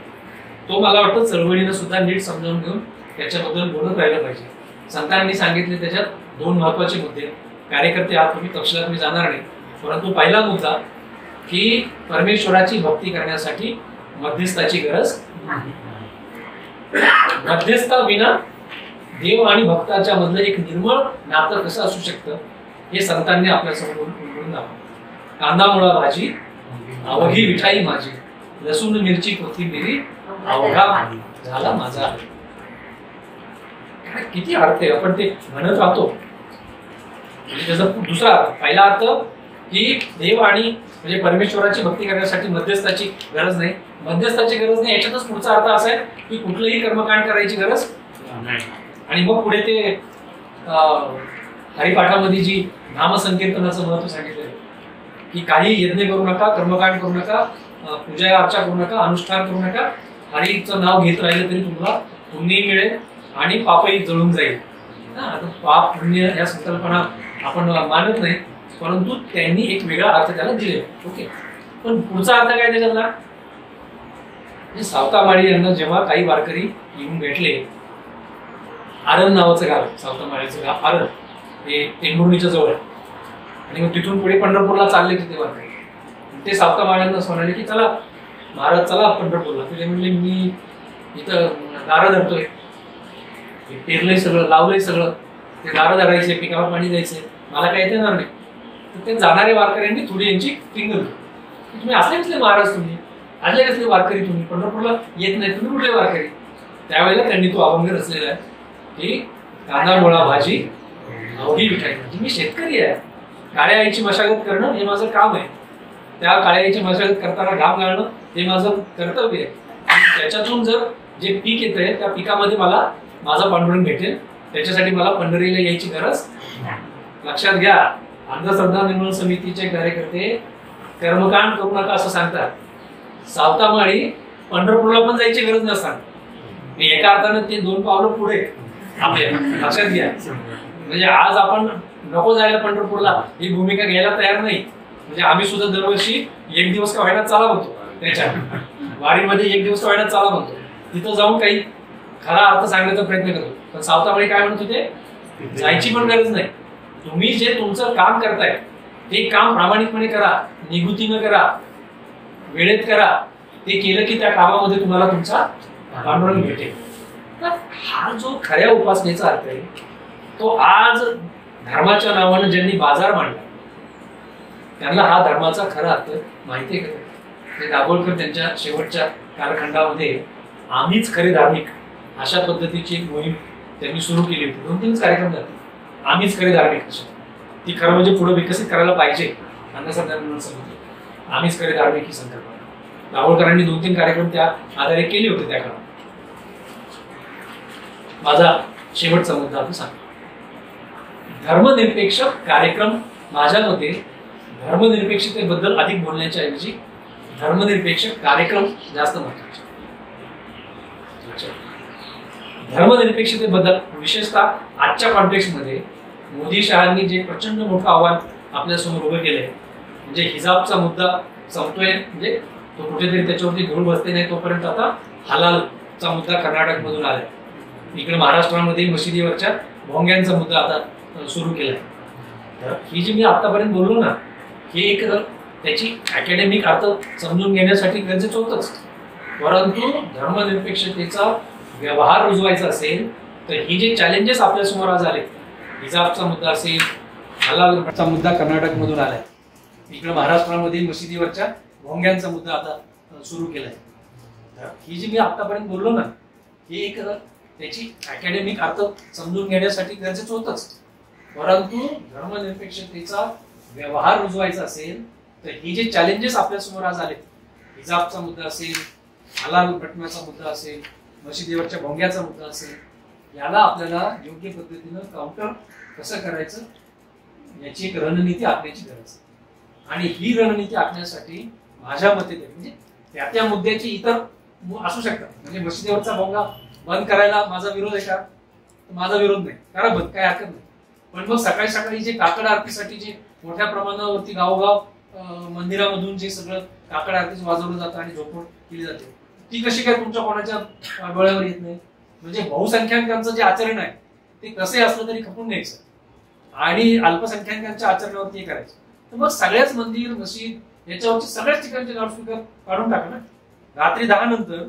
तो मला वाटतं चळवळीनं सुद्धा नीट समजावून घेऊन त्याच्याबद्दल बोलत राहिलं पाहिजे. संतांनी सांगितले त्याच्यात दोन महत्वाचे मुद्दे. कार्यकर्ते आहात तुम्ही, तपशिलात मी जाणार नाही, परंतु पहिला मुद्दा की परमेश्वराची भक्ती करण्यासाठी मध्यस्थाची गरज नाही. मध्यस्था विना देव आणि भक्ताच्या मधलं एक निर्मळ नातं कसं असू शकतं हे संतांनी आपल्यासमोर उलगडून दाखवलं. कांदा मुळा भाजी अवघी विठाई माझी, लसूण मिरची कोथिंबिरी अवघा झाला माझा. किती अर्थ आहे, आपण ते म्हणत राहतो. त्याचा दुसरा अर्थ, पहिला अर्थ की देव आणि म्हणजे परमेश्वराची भक्ती करण्यासाठी मध्यस्थाची गरज नाही. मध्यस्थाची गरज नाही याच्यातच पुढचा अर्थ असा आहे की कुठलंही कर्मकांड करायची गरज नाही. आणि मग पुढे ते हरिपाठामध्ये जी नामसंकीर्तनाचं महत्व सांगितलं की काही यज्ञ करू नका, कर्मकांड करू नका, पूजा अर्चा करू नका, अनुष्ठान करू नका, हरीचं नाव घेत राहिलं तरी तुम्हाला पुण्यही मिळेल आणि पापही जळून जाईल. आता पाप पुण्य या संकल्पना आपण मानत नाही, परंतु त्यांनी एक वेगळा अर्थ त्याला दिले. ओके, पण पुढचा अर्थ काय त्याच्यातला? सावतामाळी यांना जेव्हा काही वारकरी येऊन भेटले, आरण नावाचं गाव, सावतामाळीचं गाव आरण, हे टेंभुर्णीच्या जवळ, आणि मग तिथून पुढे पंढरपूरला चालले तिथे वारकरी. ते सावतामाळ्यांना म्हणाले की चला महाराज चला पंढरपूरला. तुझे म्हणले मी इथं दारं धरतोय, पेरलंय सगळं, लावलंय सगळं, ते दारं धरायचे, पिकावर पाणी द्यायचे, मला काही येणार नाही. तर ते जाणाऱ्या वारकऱ्यांनी थोडी यांची टिंगल, तुम्ही असले कसले महाराज, तुम्ही असले कसले वारकरी, तुम्ही पंढरपूरला येत नाही, तुम्ही कुठले वारकरी? त्यावेळेला त्यांनी तो अभंग रचलेला आहे की कांदा मुळा भाजी अवघी विठाई. मी शेतकरी आहे, काळ्या आईची मशागत करणं हे माझं काम आहे. त्या काळ्या आईची मशागत करताना घाम गाळणं हे माझं कर्तव्य आहे. आणि त्याच्यातून जर जे पीक येत आहे त्या पिकामध्ये मला माझा पांडुरंग भेटेल, त्याच्यासाठी मला पंढरीला यायची गरज. लक्षात घ्या, अंधश्रद्धा निर्मूलन समितीचे कार्यकर्ते कर्मकांड करू नका असं सांगतात. सावतामाळी पंढरपूरला पण जायची गरज नसतात. एका अर्थानं ते 2 पावलं पुढे आपल्या. लक्षात घ्या, म्हणजे आज आपण नको जायला पंढरपूरला ही भूमिका घ्यायला तयार नाही. म्हणजे आम्ही सुद्धा दरवर्षी 1 दिवस का व्हायला चाला म्हणतो, त्याच्या वारीमध्ये 1 दिवस का व्हायला चाला म्हणतो. तिथं जाऊन काही खरा अर्थ सांगण्याचा प्रयत्न करतो. पण सावतामाळी काय म्हणत होते, जायची पण गरज नाही. तुम्ही जे तुमचं काम करताय ते काम प्रामाणिकपणे करा, निगुतीनं करा, वेळेत करा. ते केलं की त्या कामामध्ये तुम्हाला तुमचा पांडुरंग भेटेल. तर हा जो खऱ्या उपासनेचा अर्थ आहे तो आज धर्माच्या नावानं ज्यांनी बाजार मांडला त्यांना हा धर्माचा खरा अर्थ माहिती आहे का? ते दाभोलकर त्यांच्या शेवटच्या कालखंडामध्ये आम्हीच खरे धार्मिक अशा पद्धतीची एक मोहीम त्यांनी सुरू केली होती. 2-3 कार्यक्रम झाले. आम्हीच खरे धार्मिक अशा ती खरं म्हणजे पुढे विकसित करायला पाहिजे. अंधश्रद्धा निर्मूलन समिती आम्हीच खरे धार्मिक ही संकल्पना दाभोलकरांनी 2-3 कार्यक्रम त्या आधारे केले होते त्या काळात. माझा शेवटचा मुद्दा आपण सांगतो. धर्मनिरपेक्ष कार्यक्रम माझ्या मते धर्मनिरपेक्षतेबद्दल अधिक बोलण्याच्या ऐवजी धर्मनिरपेक्ष कार्यक्रम जास्त महत्त्वाचे. धर्मनिरपेक्षतेबद्दल विशेषतः आजच्या कॉन्टेक्स्टमध्ये मोदी शहांनी जे प्रचंड मोठं आव्हान आपल्यासमोर उभं केलंय, म्हणजे हिजाबचा मुद्दा संपतोय, म्हणजे तो कुठेतरी त्याच्यावरती धूळ बसते नाही तोपर्यंत आता हलालचा मुद्दा कर्नाटकमधून आलाय. इकडे महाराष्ट्रामध्ये मशिदीवरच्या भोंग्यांचा मुद्दा आता सुरू केलाय. तर ही जी मी आतापर्यंत बोललो ना, हे एक त्याची अकॅडमिक अर्थ समजून घेण्यासाठी गरजेचं होतंच. परंतु धर्मनिरपेक्षतेचा व्यवहार रुजवायचा असेल तर ही जे चॅलेंजेस आपल्या समोर आज आले, हिजाबचा मुद्दा असेल, हलालचा मुद्दा कर्नाटकमधून आलाय, इकडे महाराष्ट्रामध्ये मशिदीवरच्या भोंग्यांचा मुद्दा आता सुरू केलाय. तर ही जी मी आतापर्यंत बोललो ना, हे एक त्याची अकॅडमिक अर्थ समजून घेण्यासाठी गरजेचं होतंच. परंतु धर्मनिरपेक्षतेचा व्यवहार रुजवायचा असेल तर ही जे चॅलेंजेस आपल्या समोर आज आले, हिजाबचा मुद्दा असेल, हलाल पटण्याचा मुद्दा असेल, मशिदीवरच्या भोंग्याचा मुद्दा असेल, याला आपल्याला योग्य पद्धतीनं काउंटर कसं करायचं याची एक रणनीती आखण्याची गरज आहे. आणि ही रणनीती आखण्यासाठी माझ्या मते म्हणजे त्या मुद्द्याची इतर असू शकतात. म्हणजे मशिदीवरचा भोंगा बंद करायला माझा विरोध आहे का? माझा विरोध नाही, करा बंद, काय हरकत नाही. पण मग सकाळी सकाळी जे काकड आरतीसाठी जे मोठ्या प्रमाणावरती गावोगाव मंदिरामधून जे सगळं काकड आरतीच वाजवलं जातं आणि झोपवण केली जाते, ती कशी काय तुमच्या कोणाच्या डोळ्यावर येत नाही? म्हणजे बहुसंख्याकांचं जे आचरण आहे ते कसे असलं तरी खपून घ्यायचं आणि अल्पसंख्याकांच्या आचरणावरती हे करायचं. तर मग सगळ्याच मंदिर मशीद याच्यावरची सगळ्याच ठिकाणचे लाऊडस्पीकर काढून टाका ना. रात्री 10 नंतर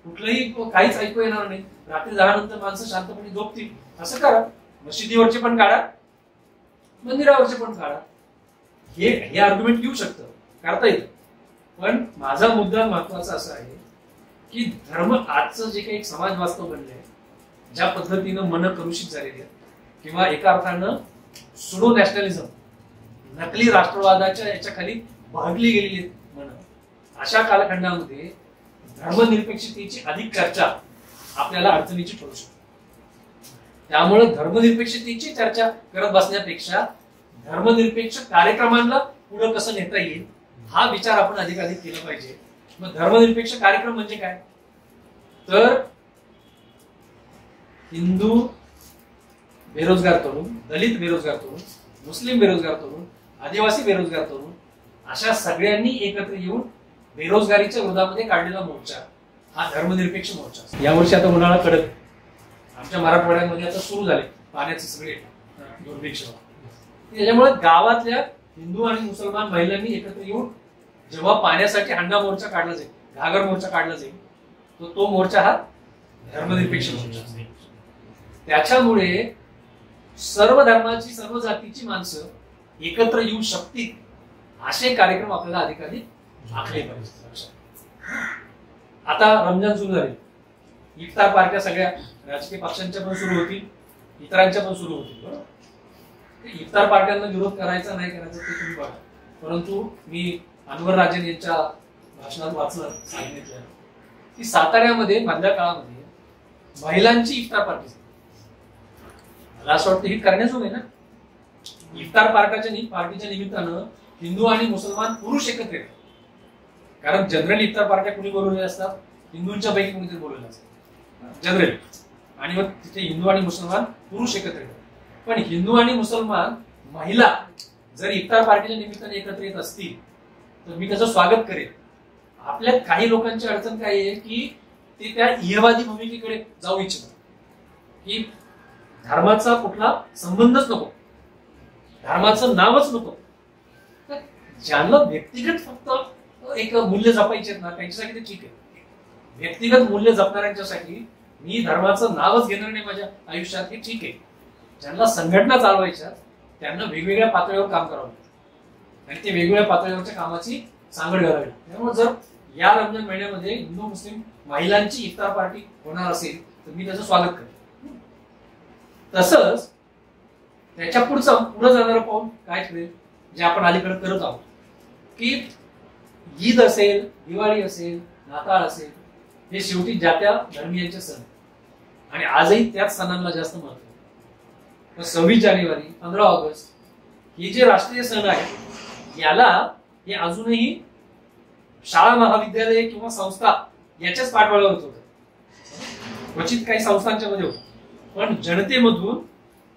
कुठलंही काहीच ऐकू येणार नाही. रात्री 10 नंतर माणसं शांतपणे झोपतील असं करा. मशिदीवरचे पण काढा, मंदिरावरचे पण काढा. हे आर्ग्युमेंट येऊ शकतं, करता येतं. पण माझा मुद्दा महत्वाचा असा आहे की धर्म आजचं जे काही समाज वास्तव बनलंय, ज्या पद्धतीनं मन कलुषित झालेली आहे किंवा एका अर्थानं सुडो नॅशनलिझम, नकली राष्ट्रवादाच्या याच्या खाली भागली गेलेली मन, अशा कालखंडामध्ये धर्मनिरपेक्षतेची अधिक चर्चा आपल्याला अडचणीची ठरू शकते. त्यामुळे धर्मनिरपेक्षतेची चर्चा करत बसण्यापेक्षा धर्मनिरपेक्ष कार्यक्रमांना पुढे कसं नेता येईल हा विचार आपण अधिकाधिक केला पाहिजे. मग धर्मनिरपेक्ष कार्यक्रम म्हणजे काय? तर हिंदू बेरोजगार तरुण, दलित बेरोजगार तरुण, मुस्लिम बेरोजगार तरुण, आदिवासी बेरोजगार तरुण अशा सगळ्यांनी एकत्र येऊन बेरोजगारीच्या विरोधामध्ये काढलेला मोर्चा हा धर्मनिरपेक्ष मोर्चा. यावर्षी आता उन्हाळा कडक, आमच्या मराठवाड्यामध्ये आता सुरू झाले पाण्याचे सगळे दुर्भिक्ष. त्याच्यामुळे गावातल्या हिंदू आणि मुसलमान महिलांनी एकत्र येऊन जेव्हा पाण्यासाठी हंडा मोर्चा काढला जाईल, घागर मोर्चा काढला जाईल, तो मोर्चा हा धर्मनिरपेक्ष मोर्चा असेल. त्याच्यामुळे सर्व धर्माची, सर्व जातीची माणसं एकत्र येऊ शकतील असे कार्यक्रम आपल्याला अधिकाधिक आखले पाहिजे. आता रमजान सुरू झाले, इफ्तार पार्ट्या सगळ्या राजकीय पक्षांच्या पण सुरू होतील, इतरांच्या पण सुरू होतील. बरोबर, इफ्तार पार्ट्यांना विरोध करायचा नाही करायचा ते तुम्ही बघा. परंतु मी अनवर राजन यांच्या भाषणात वाचलं सांगितलं की साताऱ्यामध्ये मधल्या काळामध्ये महिलांची इफ्तार पार्टी झाली. मला असं वाटतं ही करण्याजोग आहे ना. इफ्तार पार्टीच्या निमित्तानं हिंदू आणि मुसलमान पुरुष एकत्र येतात. कारण जनरल इफ्तार पार्ट्या कुणी बोलवलेल्या असतात, हिंदूंच्या पैकी कुणीतरी बोलवलेल्या असतात जनरल, आणि मग तिथे हिंदू आणि मुसलमान पुरुष एकत्र येतात. पण हिंदू आणि मुसलमान महिला जर इफ्तार पार्टीच्या निमित्ताने एकत्र येत असतील तर मी त्याचं स्वागत करेन. आपल्यात काही लोकांची अडचण काय आहे की ते त्या इहवादी भूमिकेकडे जाऊ इच्छितात की धर्माचा कुठला संबंधच नको, धर्माचं नावच नको. ज्यांना व्यक्तिगत फक्त एक मूल्य जपायचे आहेत ना त्यांच्यासाठी ते ठीक आहे. व्यक्तिगत मूल्य जपणाऱ्यांच्यासाठी मी धर्माचं नावच घेणार नाही माझ्या आयुष्यात, हे ठीक आहे. ज्यांना संघटना चालवायच्या त्यांना वेगवेगळ्या पातळीवर काम करावं लागतं आणि ते वेगवेगळ्या पातळीवरच्या कामाची सांगड घालावी लागते. त्यामुळे जर या रमजान महिन्यामध्ये हिंदू मुस्लिम महिलांची इफ्तार पार्टी होणार असेल तर मी त्याचं स्वागत करेन. तसंच त्याच्या पुढे जाणारं पाऊल काय ठरेल, जे आपण अलीकडे करत आहोत की ईद असेल, दिवाळी असेल, नाताळ असेल, हे शेवटी ज्या त्या धर्मीयांचे सण आणि आजही त्याच सणांना जास्त महत्व आहे. 26 जानेवारी, 15 ऑगस्ट हे जे राष्ट्रीय सण आहेत याला हे अजूनही शाळा महाविद्यालय किंवा संस्था याच्याच पाठबळावर होतं. क्वचित काही संस्थांच्या मध्ये होतं, पण जनतेमधून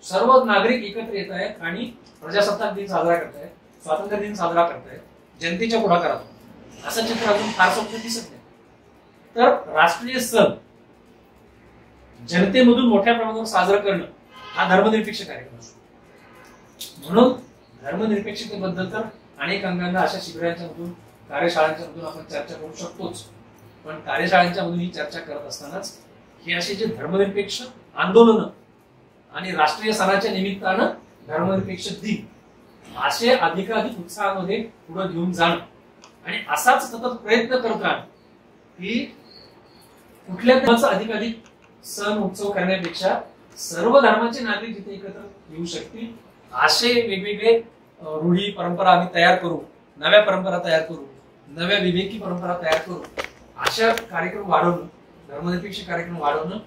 सर्व नागरिक एकत्र येत आहेत आणि प्रजासत्ताक दिन साजरा करतायत, स्वातंत्र्य दिन साजरा करतायत जनतेच्या पुढाकारातून. असं चित्र अजून फारसं कुठे दिसत नाही. तर राष्ट्रीय सण जनतेमधून मोठ्या प्रमाणावर साजरा करणं हा धर्मनिरपेक्ष कार्यक्रम असतो. म्हणून धर्मनिरपेक्षतेबद्दल तर अनेक अंगांना अशा शिबिरांच्या मधून, कार्यशाळांच्या मधून आपण चर्चा करू शकतोच. पण कार्यशाळांच्या मधून ही चर्चा करत असतानाच हे असे जे धर्मनिरपेक्ष आंदोलन आणि राष्ट्रीय सणाच्या निमित्तानं धर्मनिरपेक्ष दिन असे अधिकाधिक उत्साहामध्ये पुढे घेऊन जाणं आणि असाच सतत प्रयत्न करत राहणं की कुठल्या धर्माचा अधिकाधिक सण उत्सव करण्यापेक्षा सर्व धर्माचे नागरिक जिथे एकत्र येऊ शकतील असे वेगवेगळे रूढी परंपरा आम्ही तयार करू, नव्या परंपरा तयार करू, नव्या विवेकी परंपरा तयार करू. अशा कार्यक्रम वाढवणं, धर्मनिरपेक्ष कार्यक्रम वाढवणं,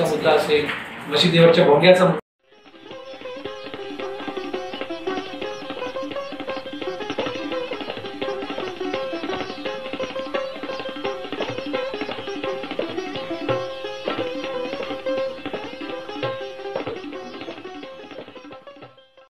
मुद्दा असेल, मशिदीवरच्या भोंग्याचा मुद्दा